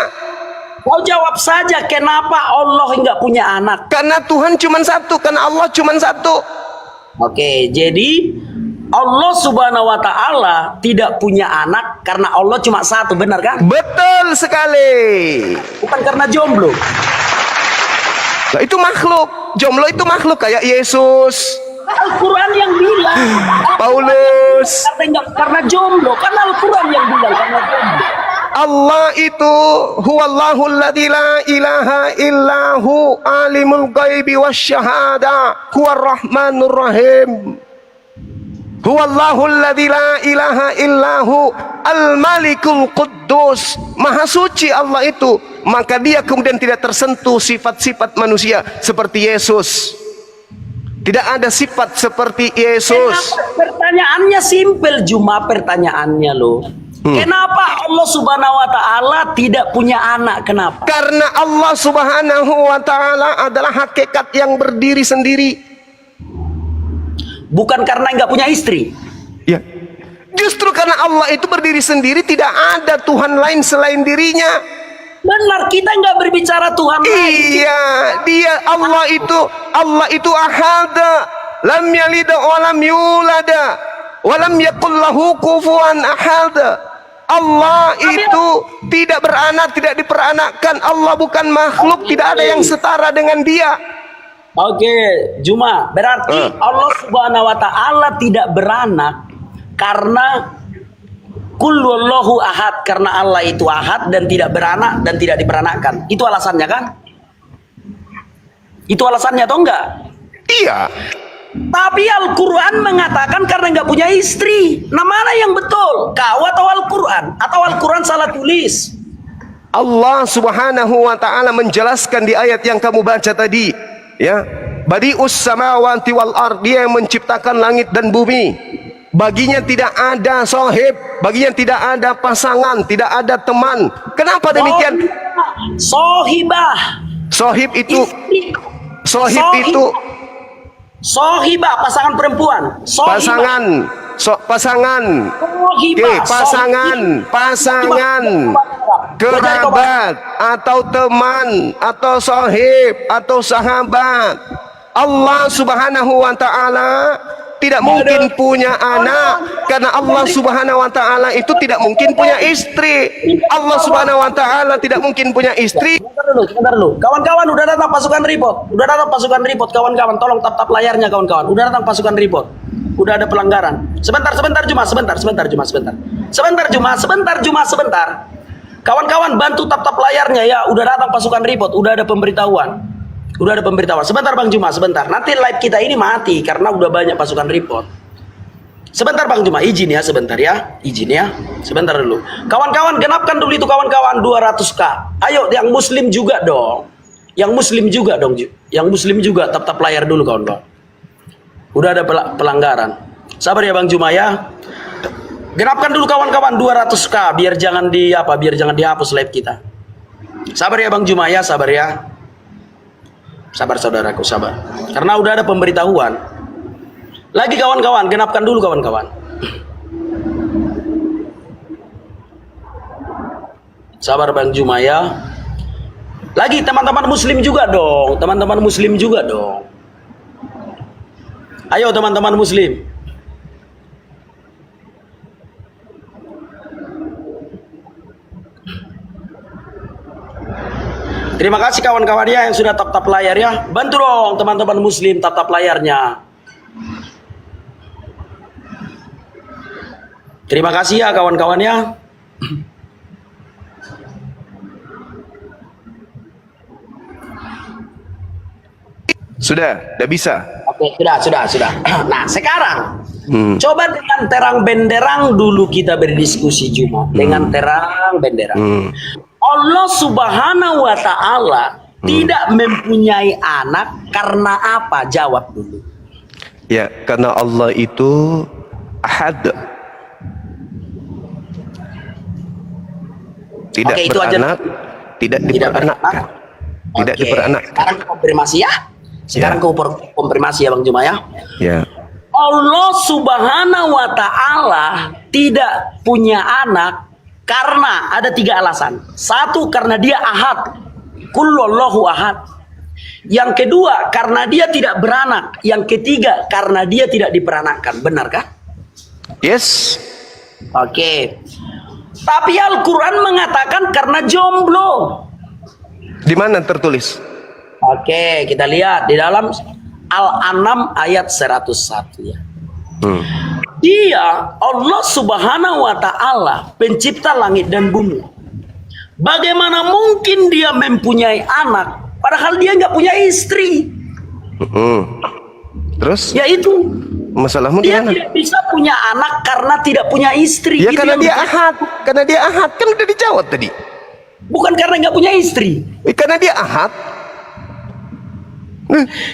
Kau jawab saja, kenapa Allah nggak punya anak? Karena Tuhan cuma satu, karena Allah cuma satu. Oke, jadi Allah Subhanahu wa Ta'ala tidak punya anak karena Allah cuma satu, benar kan? Betul sekali. Bukan karena jomblo. Nah, itu makhluk. Jomblo itu makhluk kayak Yesus, Al-Quran yang bilang Paulus. karena jomblo, kan Al-Quran yang bilang karena jomblo. Allah itu huwallahu alladzi la ilaha illahu alimul ghaibi wasyahada huwar rahmanur rahim. Huwallahu alladzi la ilaha illahu al-malikul quddus. Maha suci Allah itu, maka dia kemudian tidak tersentuh sifat-sifat manusia seperti Yesus. Tidak ada sifat seperti Yesus. Pertanyaannya simpel, Juma, pertanyaannya loh. Kenapa Allah Subhanahu wa Ta'ala tidak punya anak? Kenapa? Karena Allah Subhanahu wa Ta'ala adalah hakikat yang berdiri sendiri. Bukan karena nggak punya istri. Ya. Justru karena Allah itu berdiri sendiri, tidak ada Tuhan lain selain dirinya. Benar, kita nggak berbicara Tuhan lain. Iya, dia Allah itu ahad, lam yalid wa lam yulad wa lam yakul lahu kufuwan ahad. Allah itu tidak beranak, tidak diperanakkan. Allah bukan makhluk, tidak ada yang setara dengan dia. Oke, Juma, berarti Allah Subhanahu wa Ta'ala tidak beranak karena Qul huwallahu ahad, karena Allah itu ahad dan tidak beranak dan tidak diperanakkan. Itu alasannya kan? Itu alasannya atau enggak? Iya. Tapi Al-Quran mengatakan karena nggak punya istri. Nah, mana yang betul? Kau atau Al-Quran? Atau Al-Quran salah tulis? Allah Subhanahu wa Ta'ala menjelaskan di ayat yang kamu baca tadi, ya. Badi'us samawati wal ard, dia yang menciptakan langit dan bumi. Baginya tidak ada sohib, baginya tidak ada pasangan, tidak ada teman. Kenapa demikian? Sohibah. Sohib itu, Sohibah, pasangan perempuan. pasangan, pasangan, Sohibah, pasangan, kerabat, atau teman, atau sohib, atau sahabat. Allah Subhanahu wa Ta'ala tidak mungkin punya anak karena Allah Subhanahu wa Ta'ala itu tidak mungkin punya istri. Allah Subhanahu wa Ta'ala tidak mungkin punya istri. Sebentar dulu. Kawan-kawan, udah datang pasukan report. Udah datang pasukan report, kawan-kawan. Tolong tap-tap layarnya, kawan-kawan. Udah datang pasukan report. Udah ada pelanggaran. Sebentar Juma. Kawan-kawan, bantu tap-tap layarnya ya. Udah datang pasukan report. Udah ada pemberitahuan. Sebentar Bang Juma, sebentar. Nanti live kita ini mati karena udah banyak pasukan report. Sebentar Bang Juma, izin ya sebentar ya. Izin ya. Sebentar dulu. Kawan-kawan, genapkan dulu itu kawan-kawan 200k. Ayo yang muslim juga dong. Yang muslim juga tap-tap layar dulu kawan-kawan. Udah ada pelanggaran. Sabar ya Bang Juma ya. Genapkan dulu kawan-kawan 200k biar jangan dihapus live kita. Sabar ya Bang Juma ya, sabar ya. Sabar saudaraku, sabar. Karena udah ada pemberitahuan. Lagi kawan-kawan, genapkan dulu kawan-kawan. Sabar Bang Juma ya. Lagi teman-teman muslim juga dong. Ayo teman-teman muslim. Terima kasih kawan-kawan ya yang sudah tap-tap layar ya. Bantu dong teman-teman muslim tap-tap layarnya. Terima kasih ya kawan-kawan ya. Sudah bisa. Oke, sudah. Nah, sekarang coba dengan terang benderang dulu kita berdiskusi Juma. Dengan terang benderang. Allah Subhanahu wa Ta'ala tidak mempunyai anak karena apa? Jawab dulu. Ya, karena Allah itu ahad. Tidak Oke, itu beranak, tidak diperanakkan. tidak Oke. diperanakkan. Sekarang konfirmasi ya. Sekarang konfirmasi ya Bang Juma ya. Ya. Allah Subhanahu wa Ta'ala tidak punya anak karena ada 3 alasan. Satu, karena dia ahad, kullallahu ahad. Yang kedua, karena dia tidak beranak. Yang ketiga, karena dia tidak diperanakkan. Benarkah? Yes. Oke. Tapi Al-Quran mengatakan karena jomblo. Di mana tertulis? Oke, kita lihat di dalam Al-An'am ayat 101 ya. Dia Allah Subhanahu wa Ta'ala pencipta langit dan bumi. Bagaimana mungkin dia mempunyai anak padahal dia nggak punya istri? Terus? Yaitu Masalahmu di dia mana? tidak bisa punya anak karena tidak punya istri. Ya Itu karena yang dia betul. ahad. Karena dia ahad. Kan udah dijawab tadi. Bukan karena nggak punya istri. Karena dia ahad.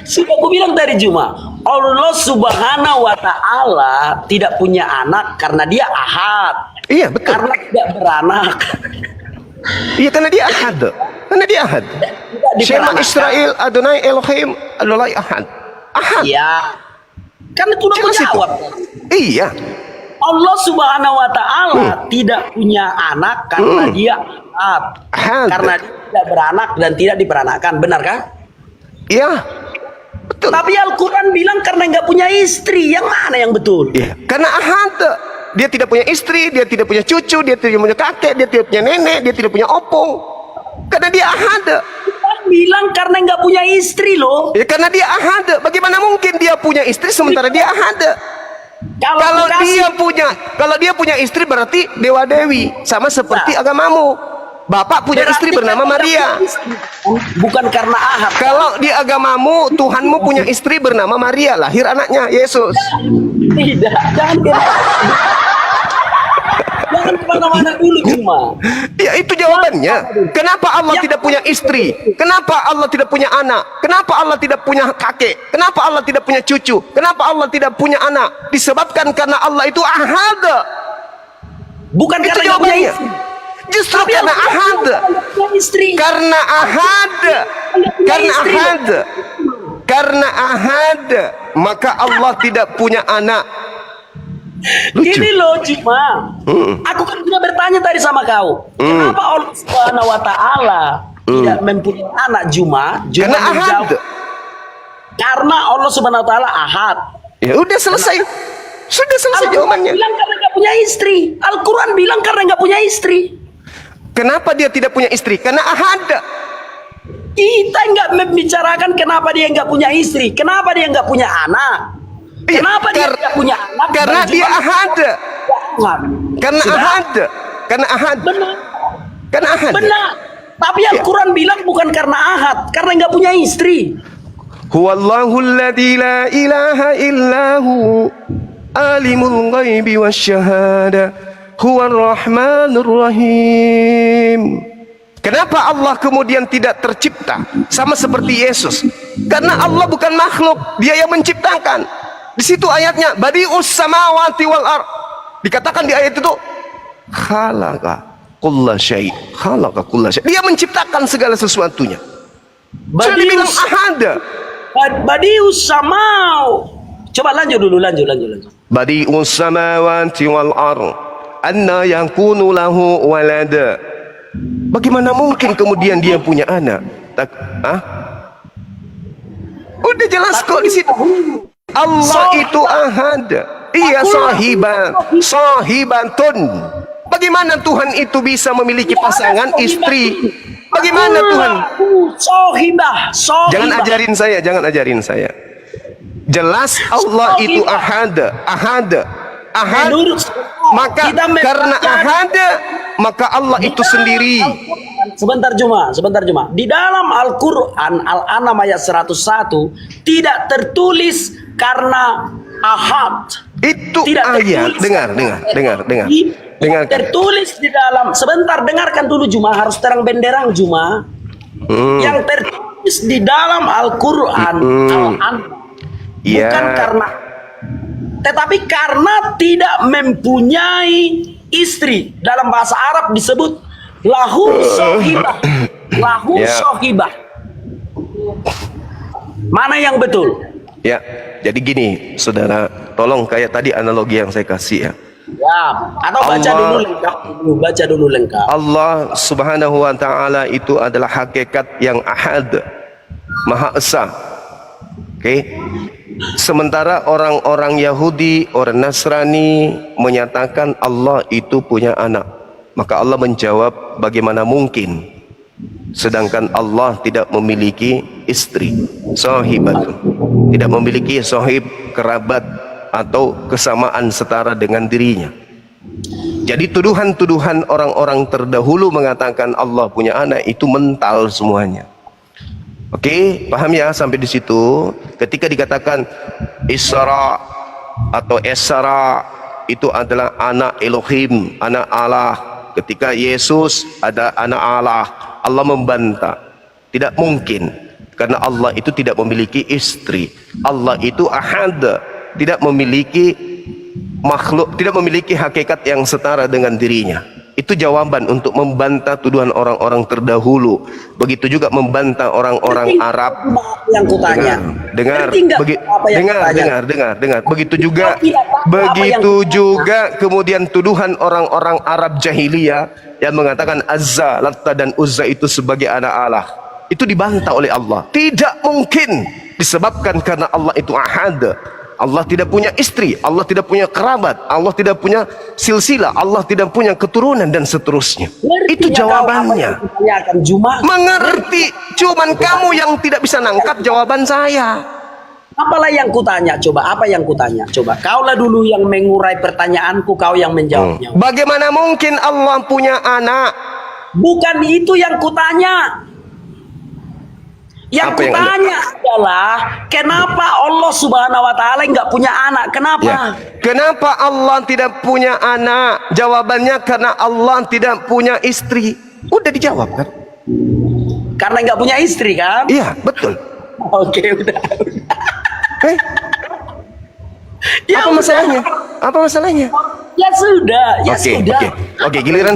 Sudah aku bilang tadi Juma, Allah Subhanahu wa Ta'ala tidak punya anak karena dia ahad. Iya betul. Karena tidak beranak. Iya karena dia ahad. Karena dia ahad. Tidak Shema diperanakkan. Israel Adonai Elohim Adonai ahad. Ahad. Ya. Kan itu udah Jelas itu. menjawab. Iya. Allah Subhanahu wa Ta'ala tidak punya anak karena dia ahad. Ahad. Karena dia tidak beranak dan tidak diperanakkan. Benar kan? Iya. Betul. Tapi Al-Quran bilang karena nggak punya istri. Yang mana yang betul? Iya. Karena ahad. Dia tidak punya istri, dia tidak punya cucu, dia tidak punya kakek, dia tidak punya nenek, dia tidak punya opung. Karena dia ahad. Quran bilang karena nggak punya istri loh. Ya karena dia ahad. Bagaimana mungkin dia punya istri sementara dia ahad? Kalau dia punya istri berarti dewa dewi, sama seperti agamamu. Bapak punya istri bernama Maria. Bukan karena ahad. Kalau di agamamu Tuhanmu punya istri bernama Maria, lahir anaknya Yesus. Tidak, jangan kemana-mana dulu Juma. Ya itu jawabannya. Kenapa Allah tidak punya istri? Kenapa Allah tidak punya anak? Kenapa Allah tidak punya kakek? Kenapa Allah tidak punya cucu? Kenapa Allah tidak punya anak? Disebabkan karena Allah itu ahad. Bukan Itu karena nggak punya jawabannya. istri. Justru Tapi karena Al-Quran ahad. bilang nggak punya istri. Karena ahad. Karena ahad. Karena ahad, maka Allah tidak punya anak. Lucu. Gini loh Juma, aku kan sudah bertanya tadi sama kau, kenapa Allah Subhanahu wa Ta'ala tidak mempunyai anak Juma? Karena ahad. menjawab, karena Allah Subhanahu wa Ta'ala ahad. Ya udah selesai. Sudah selesai Al-Quran jawabannya. bilang karena nggak punya istri. Al-Quran bilang karena nggak punya istri. Kenapa dia tidak punya istri? Karena ahad. Kita nggak membicarakan kenapa dia nggak punya istri, kenapa dia nggak punya anak, Iya, kenapa dia nggak punya anak? Karena dan dia Juma ahad. ahad. Karena Sudah? ahad. Karena ahad. Benar. Karena ahad. Benar. Tapi Al-Quran bilang bukan karena ahad, karena nggak punya istri. Huwallahu alladzi la ilaha illahu alimul ghaibi wasyahada huwar rahmanur rahim. Kenapa Allah kemudian tidak tercipta sama seperti Yesus? Karena Allah bukan makhluk, Dia yang menciptakan. Di situ ayatnya badi'us samawati wal ard. Dikatakan di ayat itu khalaqa kulla syai', khalaqa kulla syai'. Dia menciptakan segala sesuatunya. Sudah dibilang ahad. Badius samau. Coba lanjut dulu, lanjut. Badi'us samawati wal ard. Anna yakunu lahu walada. Bagaimana mungkin kemudian dia punya anak? Udah jelas kok di situ. Allah itu ahad. Iya sahibatun. Bagaimana Tuhan itu bisa memiliki pasangan istri? Bagaimana Tuhan? Sohibah. Jangan ajarin saya. Jelas Allah itu ahad. Maka karena ahad, maka Allah itu sendiri. Sebentar Juma. Di dalam Al-Quran Al-An'am ayat 101 tidak tertulis karena ahad. Itu Tidak ayat. tertulis. Dengar. Tertulis di dalam. Sebentar, dengarkan dulu Juma. Harus terang benderang Juma. Yang tertulis di dalam Al-Quran Al-An'am bukan karena, tetapi karena tidak mempunyai istri. Dalam bahasa Arab disebut lahu sohibah. Mana yang betul? Ya, jadi gini, saudara, tolong kayak tadi analogi yang saya kasih ya. Ya, atau baca Allah- dulu lengkap. Baca dulu lengkap. Allah Subhanahu wa taala itu adalah hakikat yang ahad, Maha Esa. Oke. Sementara orang-orang Yahudi, orang Nasrani menyatakan Allah itu punya anak. Maka Allah menjawab, bagaimana mungkin? Sedangkan Allah tidak memiliki istri, sahibatun. Tidak memiliki sahib, kerabat atau kesamaan setara dengan dirinya. Jadi tuduhan-tuduhan orang-orang terdahulu mengatakan Allah punya anak itu mental semuanya. Oke, paham ya sampai di situ? Ketika dikatakan Isra atau Esra itu adalah anak Elohim, anak Allah. Ketika Yesus ada anak Allah, Allah membantah. Tidak mungkin, karena Allah itu tidak memiliki istri. Allah itu ahad, tidak memiliki makhluk, tidak memiliki hakikat yang setara dengan dirinya. Itu jawaban untuk membantah tuduhan orang-orang terdahulu. Begitu juga membantah orang-orang Arab. Yang kutanya. Dengar, Ngerti nggak apa yang kutanya? dengar. Begitu juga, Tidak tahu apa yang juga kemudian tuduhan orang-orang Arab jahiliyah yang mengatakan Azza, Latta dan Uzza itu sebagai anak Allah. Itu dibantah oleh Allah. Tidak mungkin, disebabkan karena Allah itu ahad. Allah tidak punya istri, Allah tidak punya kerabat, Allah tidak punya silsilah, Allah tidak punya keturunan dan seterusnya. Ngerti Itu nggak jawabannya. kau apa yang kutanyakan, Juma? Mengerti, cuman kamu yang tidak bisa nangkap jawaban saya. Apalah yang kutanya? Coba, apa yang kutanya? Coba, kaulah dulu yang mengurai pertanyaanku, kau yang menjawabnya. Bagaimana mungkin Allah punya anak? Bukan itu yang kutanya. Yang Apa yang kutanya adalah kenapa Allah Subhanahu wa taala nggak punya anak? Kenapa? Ya. Kenapa Allah tidak punya anak? Jawabannya karena Allah tidak punya istri. Udah dijawab kan? Karena nggak punya istri kan? Iya, betul. Oke, udah. Eh, Ya apa udah. masalahnya? Apa masalahnya? Ya sudah, ya Oke, sudah. oke, giliran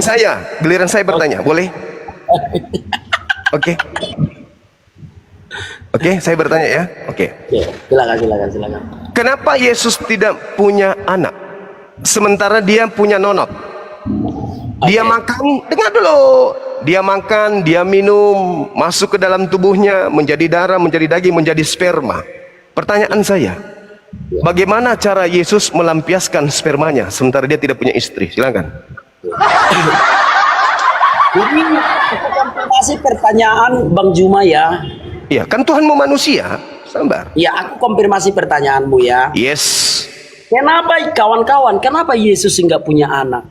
saya bertanya, boleh? Oke. Oke, saya bertanya ya. Oke. Oke, silakan. Kenapa Yesus tidak punya anak? Sementara dia punya nonot. Dia makan, dengar dulu. Dia makan, dia minum, masuk ke dalam tubuhnya, menjadi darah, menjadi daging, menjadi sperma. Pertanyaan saya, bagaimana cara Yesus melampiaskan spermanya sementara dia tidak punya istri? Silakan. Jadi, aku konfirmasi pertanyaan Bang Juma ya. Iya, kan Tuhanmu manusia. Sabar. Ya, aku konfirmasi pertanyaanmu ya. Yes. Kenapa kawan-kawan? Kenapa Yesus nggak punya anak?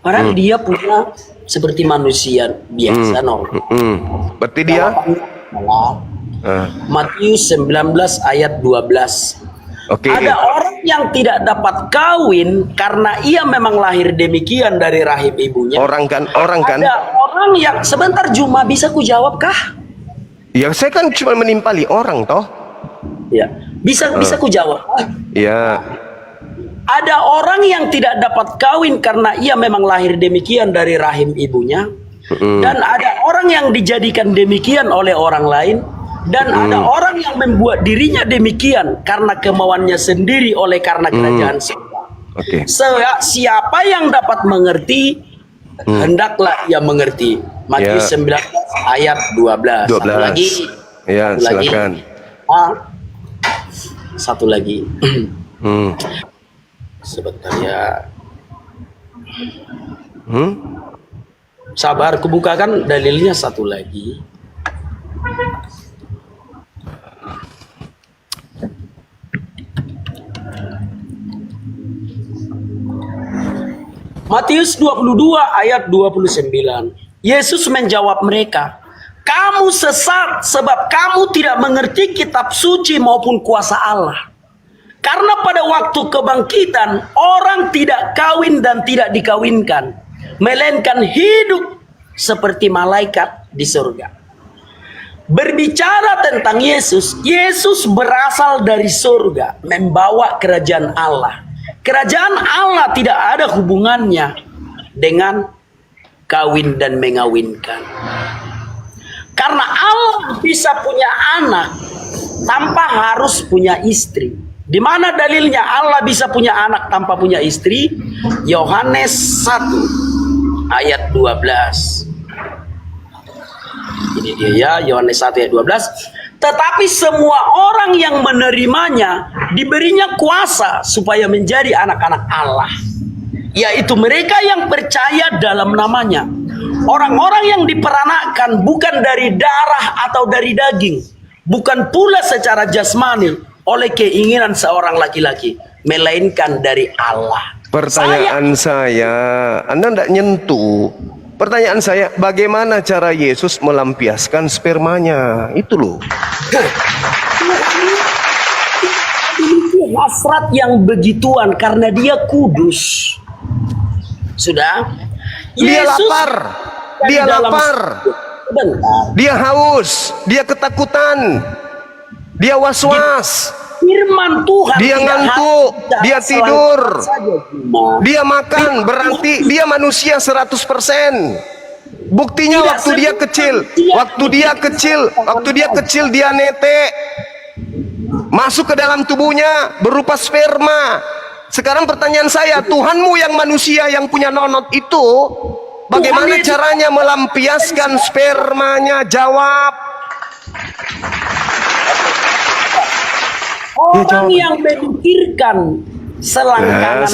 Padahal dia punya seperti manusia biasa normal. Berarti dia Jawabannya adalah Matius 19 ayat 12. Oke. Ada orang yang tidak dapat kawin karena ia memang lahir demikian dari rahim ibunya. Orang kan? Ada orang yang sebentar Juma, bisa ku jawab kah? Ya, saya kan cuma menimpali orang toh. Ya, bisa ku jawab. Ya. Ada orang yang tidak dapat kawin karena ia memang lahir demikian dari rahim ibunya. Dan ada orang yang dijadikan demikian oleh orang lain. Dan ada orang yang membuat dirinya demikian karena kemauannya sendiri oleh karena kerajaan surga. Oke. Siapa yang dapat mengerti, hendaklah ia mengerti. Matius 19 ayat 12. 12. Satu lagi. Ya, silakan. Satu lagi. Sebentar ya. Sabar, kubukakan dalilnya satu lagi. Matius 22 ayat 29. Yesus menjawab mereka, "Kamu sesat sebab kamu tidak mengerti kitab suci maupun kuasa Allah. Karena pada waktu kebangkitan orang tidak kawin dan tidak dikawinkan, melainkan hidup seperti malaikat di surga." Berbicara tentang Yesus, Yesus berasal dari surga, membawa kerajaan Allah. Kerajaan Allah tidak ada hubungannya dengan kawin dan mengawinkan. Karena Allah bisa punya anak tanpa harus punya istri. Di mana dalilnya Allah bisa punya anak tanpa punya istri? Yohanes 1 ayat 12. Ini dia ya, Yohanes 1 ayat 12. Tetapi semua orang yang menerimanya diberinya kuasa supaya menjadi anak-anak Allah, yaitu mereka yang percaya dalam namanya. Orang-orang yang diperanakkan bukan dari darah atau dari daging, bukan pula secara jasmani oleh keinginan seorang laki-laki, melainkan dari Allah. Pertanyaan saya, Anda tidak nyentuh. Pertanyaan saya, bagaimana cara Yesus melampiaskan spermanya? Itu loh. Ini hasrat yang begituan karena dia kudus. Sudah? Dia lapar. Dia lapar. Bentar. Dia haus. Dia ketakutan. Dia was-was. Firman Tuhan Dia tidak ngantuk. harus Dia bicara tidur. saja, cuma. Dia makan. Berarti dia manusia 100%. Buktinya Tidak waktu dia semua kecil. manusia Waktu dia kecil dia netek. Masuk ke dalam tubuhnya berupa sperma. Sekarang pertanyaan saya, Tuhanmu yang manusia yang punya nonot itu, bagaimana caranya melampiaskan spermanya? Jawab. Orang yang memikirkan selangkangan.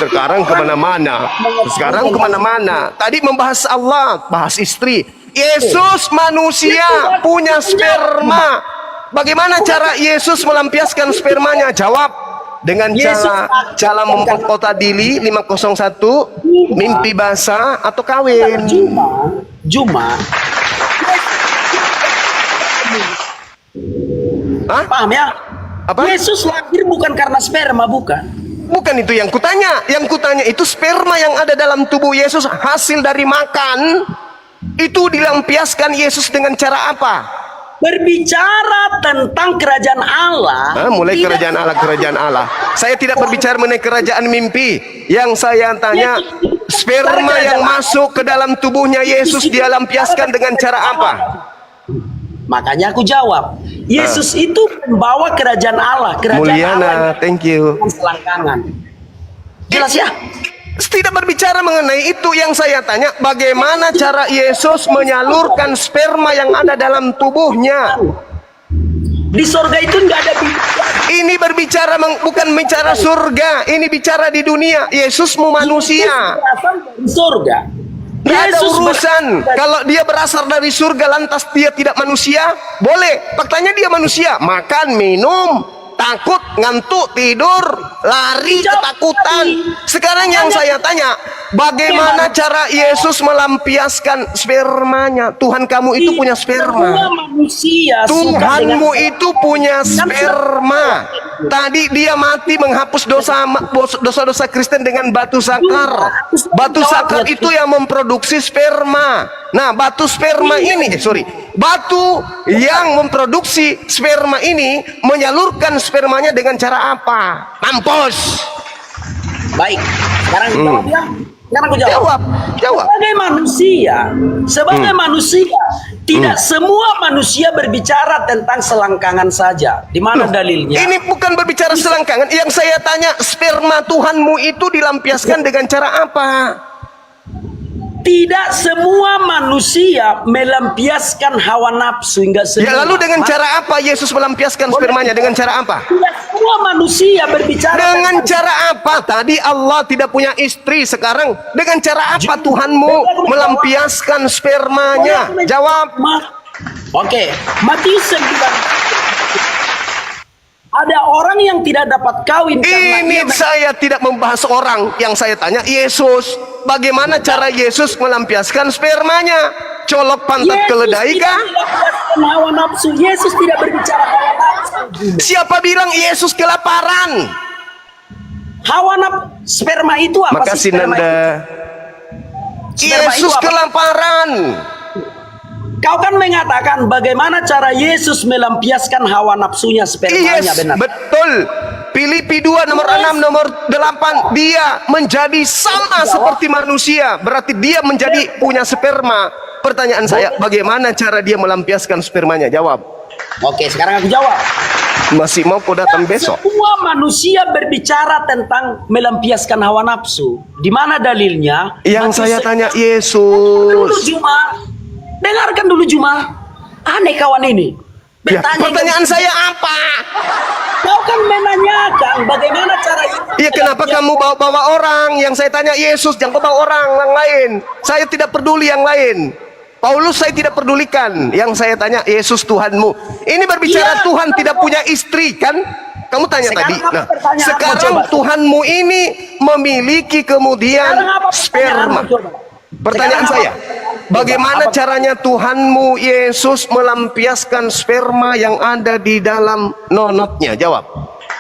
Sekarang kemana-mana. Sekarang kemana-mana. Tadi membahas Allah, bahas istri. Yesus manusia punya sperma. Bagaimana cara Yesus melampiaskan spermanya? Jawab. Dengan cara memperkosa diri 501, mimpi basah atau kawin. Juma. Hah? Paham ya? Apa? Yesus lahir bukan karena sperma, bukan. Bukan itu yang kutanya. Yang kutanya itu sperma yang ada dalam tubuh Yesus hasil dari makan. Itu dilampiaskan Yesus dengan cara apa? Berbicara tentang kerajaan Allah. Mulai kerajaan Allah. Saya tidak berbicara mengenai kerajaan mimpi. Yang saya tanya, sperma yang masuk ke dalam tubuhnya Yesus dia lampiaskan dengan cara apa? Makanya aku jawab, Yesus itu membawa kerajaan Allah, kerajaan Mulyana, Allah thank you. selangkangan. Jelas ya? Tidak berbicara mengenai itu. Yang saya tanya, bagaimana cara Yesus menyalurkan sperma yang ada dalam tubuhnya? Di surga itu nggak ada. Ini berbicara bukan bicara surga, ini bicara di dunia. Yesusmu manusia. Di surga. Tidak ada urusan. Kalau dia berasal dari surga lantas dia tidak manusia, boleh. Faktanya dia manusia. Makan, minum, takut, ngantuk, tidur, lari, ketakutan. Sekarang yang saya tanya, bagaimana cara Yesus melampiaskan spermanya? Tuhan kamu itu punya sperma. Tuhanmu itu punya sperma. Tadi dia mati menghapus dosa-dosa Kristen dengan batu sakar. Batu sakar itu yang memproduksi sperma. Nah, batu yang memproduksi sperma ini menyalurkan spermanya dengan cara apa? Mampus. Baik, sekarang jawab ya. Sekarang aku jawab. Sebagai manusia, tidak semua manusia berbicara tentang selangkangan saja. Di mana dalilnya? Ini bukan berbicara selangkangan. Yang saya tanya, sperma Tuhanmu itu dilampiaskan dengan cara apa? Tidak semua manusia melampiaskan hawa nafsu hingga semua. Ya, lalu dengan cara apa Yesus melampiaskan spermanya? Dengan cara apa? Tidak semua manusia berbicara dengan cara apa? Tadi Allah tidak punya istri, sekarang dengan cara apa Tuhanmu melampiaskan spermanya? Jawab. Oke, Matius 9. Ada orang yang tidak dapat kawin. Ini saya tidak membahas orang. Yang saya tanya Yesus. Bagaimana cara Yesus melampiaskan spermanya? Colok pantat keledai kah? Hawa nafsu. Yesus tidak berbicara hawa nafsu. Siapa bilang Yesus kelaparan? Hawa nafsu. Sperma itu apa? Makasih Nanda. Yesus kelaparan. Kau kan mengatakan bagaimana cara Yesus melampiaskan hawa nafsunya, spermanya, benar? Betul. Filipi 2 nomor 6 nomor 8, dia menjadi sama seperti manusia. Berarti dia menjadi punya sperma. pertanyaan saya, bagaimana cara dia melampiaskan spermanya? Jawab. Oke, sekarang aku jawab. Masih mau kau datang besok? Semua manusia berbicara tentang melampiaskan hawa nafsu. Di mana dalilnya? Yang saya tanya Dulu Yesus. Juma. Dengarkan dulu Juma. Aneh kawan ini. Ya, pertanyaan saya apa? Kau kan menanyakan bagaimana cara itu. Iya, kenapa kamu bawa-bawa orang? Yang saya tanya Yesus, jangan kau bawa orang yang lain. Saya tidak peduli yang lain. Paulus saya tidak pedulikan. Yang saya tanya Yesus Tuhanmu. Ini berbicara Iya, Tuhan tidak punya istri kan? Kamu tanya Sekarang tadi. apa Nah, pertanyaanmu, sekarang coba? Tuhanmu ini memiliki kemudian Sekarang apa sperma. pertanyaanmu, coba? Pertanyaan Sekarang saya, apa? bagaimana Apa? caranya Tuhanmu Yesus melampiaskan sperma yang ada di dalam nonotnya? Jawab.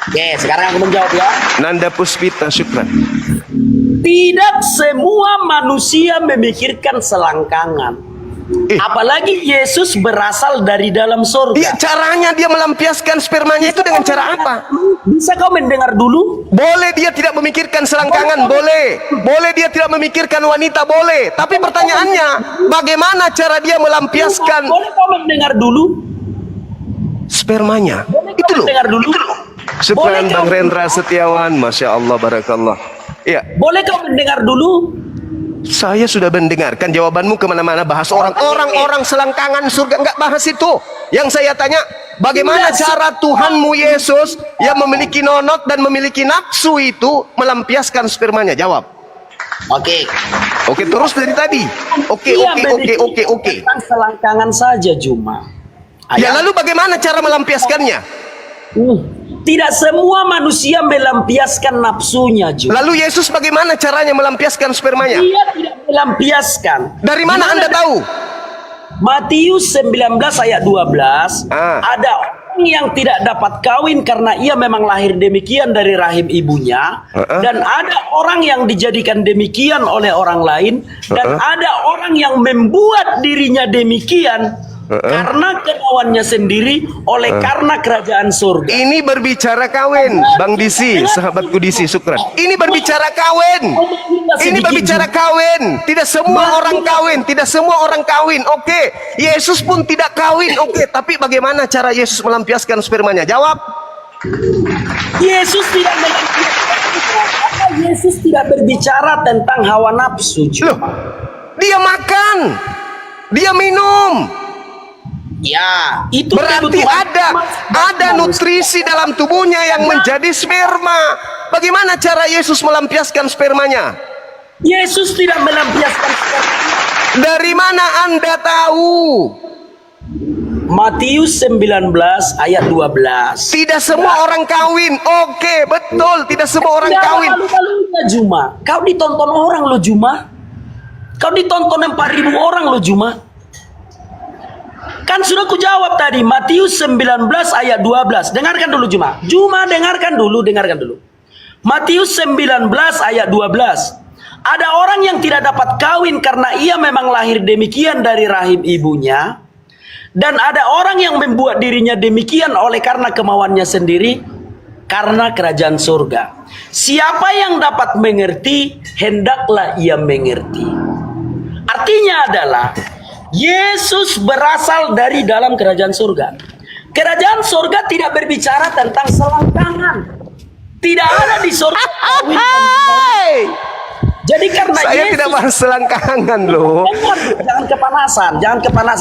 Oke, sekarang aku menjawab ya. Nanda Puspita, syukran. Tidak semua manusia memikirkan selangkangan. Apalagi Yesus berasal dari dalam surga. Iya, caranya dia melampiaskan spermanya itu dengan cara apa? Bisa kau mendengar dulu? Boleh dia tidak memikirkan selangkangan, boleh. Boleh dia tidak memikirkan wanita, boleh. Tapi pertanyaannya, bagaimana cara dia melampiaskan Boleh kau mendengar dulu? spermanya? Boleh Itu kau loh. mendengar dulu? Syukran Boleh Bang kau- Rendra Setiawan, Masya Allah, Barakallah. Iya, Boleh kau mendengar dulu? saya sudah mendengarkan jawabanmu kemana-mana bahas orang selangkangan surga, nggak bahas itu. Yang saya tanya, bagaimana cara Tuhanmu Yesus yang memiliki nonot dan memiliki nafsu itu melampiaskan spermanya? Jawab. Oke. Oke, terus dari tadi. Oke. Tentang selangkangan saja Juma. Ya, lalu bagaimana cara melampiaskannya? Tidak semua manusia melampiaskan nafsunya Juma. Lalu Yesus bagaimana caranya melampiaskan spermanya? Dia tidak melampiaskan. Dari mana Anda tahu? Matius 19 ayat 12 ada orang yang tidak dapat kawin karena ia memang lahir demikian dari rahim ibunya, dan ada orang yang dijadikan demikian oleh orang lain, dan ada orang yang membuat dirinya demikian karena kemauannya sendiri oleh karena kerajaan surga. Ini berbicara kawin, Bang Disi, sahabatku Disi, syukran. Ini berbicara kawin. Ini berbicara kawin. Tidak semua orang kawin, tidak semua orang kawin. Oke, Yesus pun tidak kawin. Oke, tapi bagaimana cara Yesus melampiaskan spermanya? Jawab. Yesus tidak melampiaskan. Yesus tidak berbicara tentang hawa nafsu. Loh, dia makan, dia minum. Ya, itu Berarti ada nutrisi dalam tubuhnya yang menjadi sperma. Bagaimana cara Yesus melampiaskan spermanya? Yesus tidak melampiaskan sperma. Dari mana Anda tahu? Matius 19 ayat 12. Tidak semua orang kawin. Oke, betul. Tidak semua orang kawin. Malu-malunya Juma. Kau ditonton orang lo Juma. Kau ditonton 4.000 orang lo Juma. Kan sudah ku jawab tadi, Matius 19 ayat 12. Dengarkan dulu Juma. Juma dengarkan dulu. Matius 19 ayat 12. Ada orang yang tidak dapat kawin karena ia memang lahir demikian dari rahim ibunya. Dan ada orang yang membuat dirinya demikian oleh karena kemauannya sendiri, karena kerajaan surga. Siapa yang dapat mengerti, hendaklah ia mengerti. Artinya adalah Yesus berasal dari dalam kerajaan surga. Kerajaan surga tidak berbicara tentang selangkangan. Tidak ada di surga. Jadi karena Saya Yesus tidak bahas selangkangan loh. Jangan kepanasan.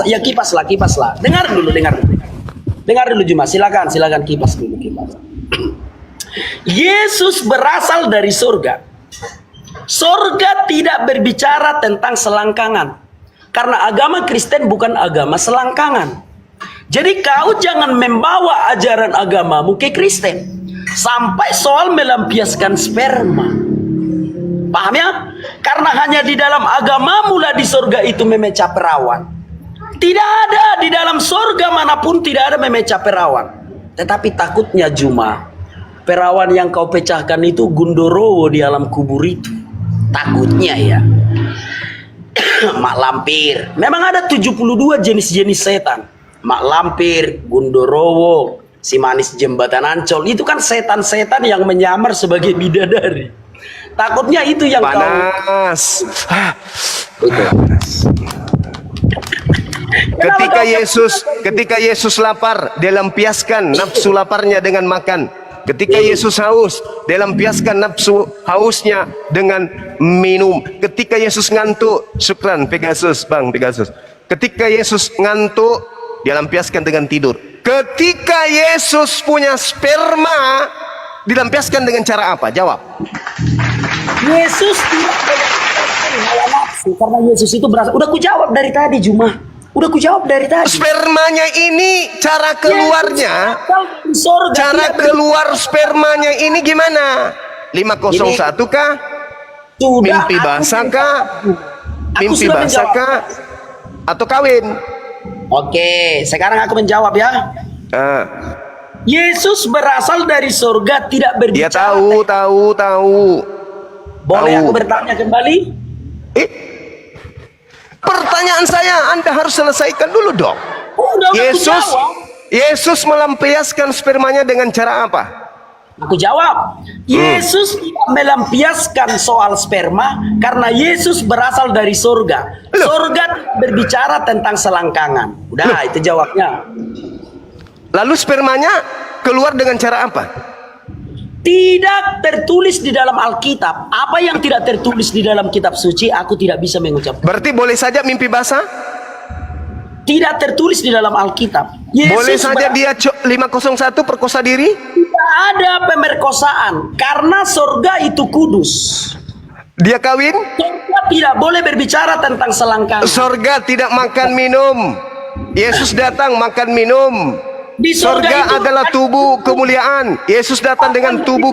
Ya kipas lah. Dengar dulu. Dengar dulu Juma. Silakan kipas dulu. Yesus berasal dari surga. Surga tidak berbicara tentang selangkangan. Karena agama Kristen bukan agama selangkangan. Jadi kau jangan membawa ajaran agamamu ke Kristen sampai soal melampiaskan sperma. Paham ya? Karena hanya di dalam agamamu lah di surga itu memecah perawan. Tidak ada di dalam surga manapun tidak ada memecah perawan. Tetapi takutnya Juma, perawan yang kau pecahkan itu Gundorowo di alam kubur itu. Takutnya ya. Mak lampir. Memang ada 72 jenis-jenis setan. Mak lampir, Gundorowo, si manis jembatan Ancol. Itu kan setan-setan yang menyamar sebagai bidadari. Takutnya itu yang panas. kau... Ketika Yesus lapar, dia lampiaskan nafsu laparnya dengan makan. Ketika Yesus haus, dia lampiaskan nafsu hausnya dengan minum. Ketika Yesus ngantuk, syukran Pegasus, Bang Pegasus. Ketika Yesus ngantuk, dia lampiaskan dengan tidur. Ketika Yesus punya sperma, dilampiaskan dengan cara apa? Jawab. Yesus tidak melampiaskan hawa nafsu karena Yesus itu berasal. Udah kujawab dari tadi, Juma. Udah kujawab dari tadi. Spermanya ini cara keluarnya, cara keluar spermanya ini gimana? 501 kah? Mimpi basah kah? Mimpi basah kah? Atau kawin? Oke, sekarang aku menjawab ya. Yesus berasal dari surga, tidak Dia berbicara. tahu. Boleh Tahu. aku bertanya kembali? Pertanyaan saya, Anda harus selesaikan dulu dong. Udah aku jawab. Yesus melampiaskan spermanya dengan cara apa? Aku jawab. Yesus tidak melampiaskan soal sperma karena Yesus berasal dari surga. Loh. Surga berbicara tentang selangkangan. Udah, itu jawabnya. Lalu spermanya keluar dengan cara apa? Tidak tertulis di dalam Alkitab. Apa yang tidak tertulis di dalam kitab suci, aku tidak bisa mengucapkan. Berarti boleh saja mimpi basah? Tidak tertulis di dalam Alkitab. Boleh saja dia 501 perkosa diri? Tidak ada pemerkosaan karena surga itu kudus. Dia kawin? Surga tidak boleh berbicara tentang selangkangan. Surga tidak makan minum. Yesus datang makan minum. Di surga Surga itu adalah tubuh kemuliaan. Yesus datang dengan tubuh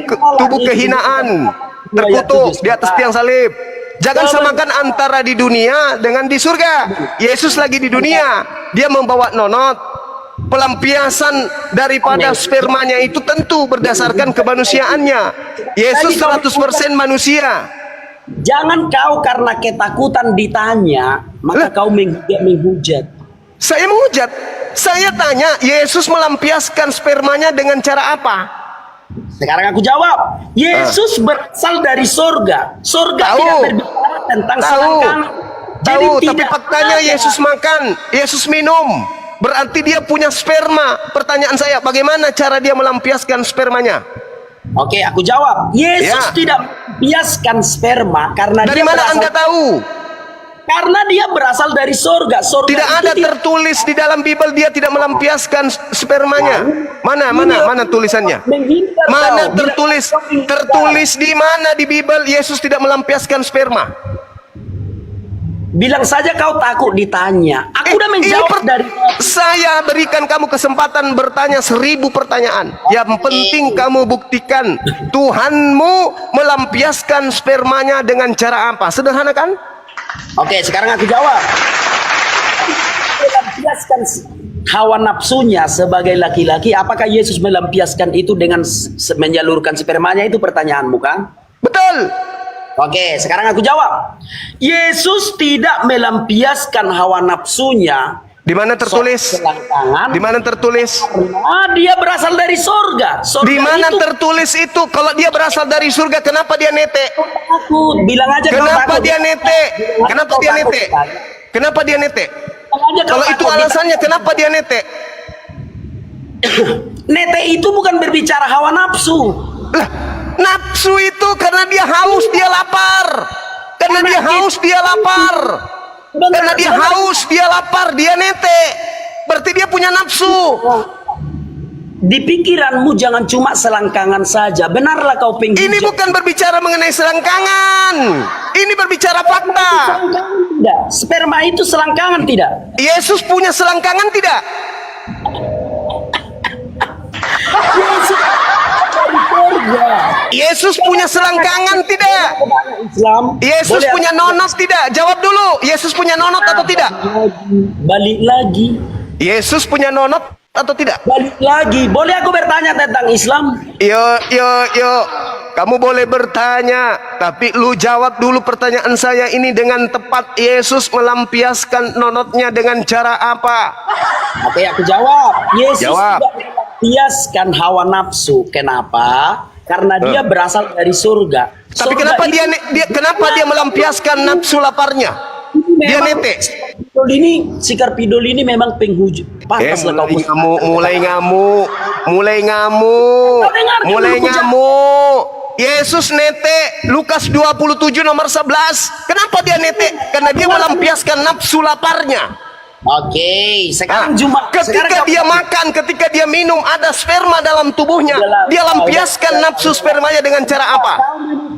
kehinaan, terkutuk di atas tiang salib. Jangan samakan antara di dunia dengan di surga. Yesus lagi di dunia, dia membawa nonot. Pelampiasan daripada spermanya itu tentu berdasarkan kemanusiaannya. Yesus 100% manusia. Jangan kau karena ketakutan ditanya, maka kau menghujat. Saya menghujat. Saya tanya, Yesus melampiaskan spermanya dengan cara apa? Sekarang aku jawab. Yesus berasal dari surga. Surga Tahu. tidak berbicara tentang selangkangan. Tahu, Jadi tapi tidak faktanya ada. Yesus makan, Yesus minum. Berarti dia punya sperma. Pertanyaan saya, bagaimana cara dia melampiaskan spermanya? Oke, aku jawab. Yesus Ya. tidak melampiaskan sperma karena Dari dia mana berasal, Anda tahu? karena dia berasal dari surga. Surga Tidak itu ada tertulis di dalam Bible dia tidak melampiaskan spermanya. Mana tulisannya? menghindar Mana kau. tertulis di mana di Bible Yesus tidak melampiaskan sperma? Bilang saja kau takut ditanya. Aku udah menjawab dari Saya berikan kamu kesempatan bertanya 1000 pertanyaan. Yang penting kamu buktikan Tuhanmu melampiaskan spermanya dengan cara apa? Sederhana kan? Oke, sekarang aku jawab. Melampiaskan hawa nafsunya sebagai laki-laki, apakah Yesus melampiaskan itu dengan menyalurkan spermanya? Itu pertanyaanmu kan? Betul. Oke, sekarang aku jawab. Yesus tidak melampiaskan hawa nafsunya. Di mana tertulis? Selangkangan. Di mana tertulis? Dia berasal dari surga. Surga Di mana itu tertulis itu? Kalau dia berasal dari surga, kenapa dia nete? takut. Bilang aja kau Kenapa takut. dia nete? Bilang aja Kenapa kau dia takut. nete? Kenapa dia nete? Bilang aja kau Kalau itu takut. alasannya, kenapa dia nete? Nete itu bukan berbicara hawa nafsu. Lah, nafsu itu karena dia haus, dia lapar. Karena dia haus, dia lapar. Karena dia haus, dia lapar, dia nete. Berarti dia punya nafsu. Di pikiranmu jangan cuma selangkangan saja. Benarlah kau penghujat. Ini bukan berbicara mengenai selangkangan. Ini berbicara fakta. Selangkangan tidak. Sperma itu selangkangan tidak. Yesus punya selangkangan tidak? Yesus dari surga. Yesus punya selangkangan tidak? Islam. Yesus Boleh punya aku- nonot tidak? Jawab dulu. Yesus punya nonot atau tidak? Balik lagi. Yesus punya nonot atau tidak? Balik lagi. Boleh aku bertanya tentang Islam? Yo. Kamu boleh bertanya, tapi lu jawab dulu pertanyaan saya ini dengan tepat. Yesus melampiaskan nonotnya dengan cara apa? Oke, aku jawab. Yesus Jawab. tidak melampiaskan hawa nafsu. Kenapa? Karena dia berasal dari surga. Tapi Surga kenapa itu- kenapa dia melampiaskan nafsu laparnya? Dia Memang nete. Pidol ini, si Karpidol ini memang penghujat. Pantas lah kau mulai ngamuk, mulai ngamuk, mulai ngamuk. Yesus nete Lukas 27 nomor 11. Kenapa dia nete? Karena dia melampiaskan nafsu laparnya. Oke, sekarang cuma Ketika dia makan, ketika dia minum, ada sperma dalam tubuhnya. Dia lampiaskan nafsu spermanya dengan cara apa?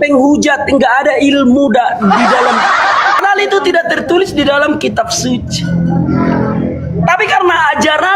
Penghujat, enggak ada ilmu di dalam. Padahal itu tidak tertulis di dalam kitab suci. Tapi karena ajaran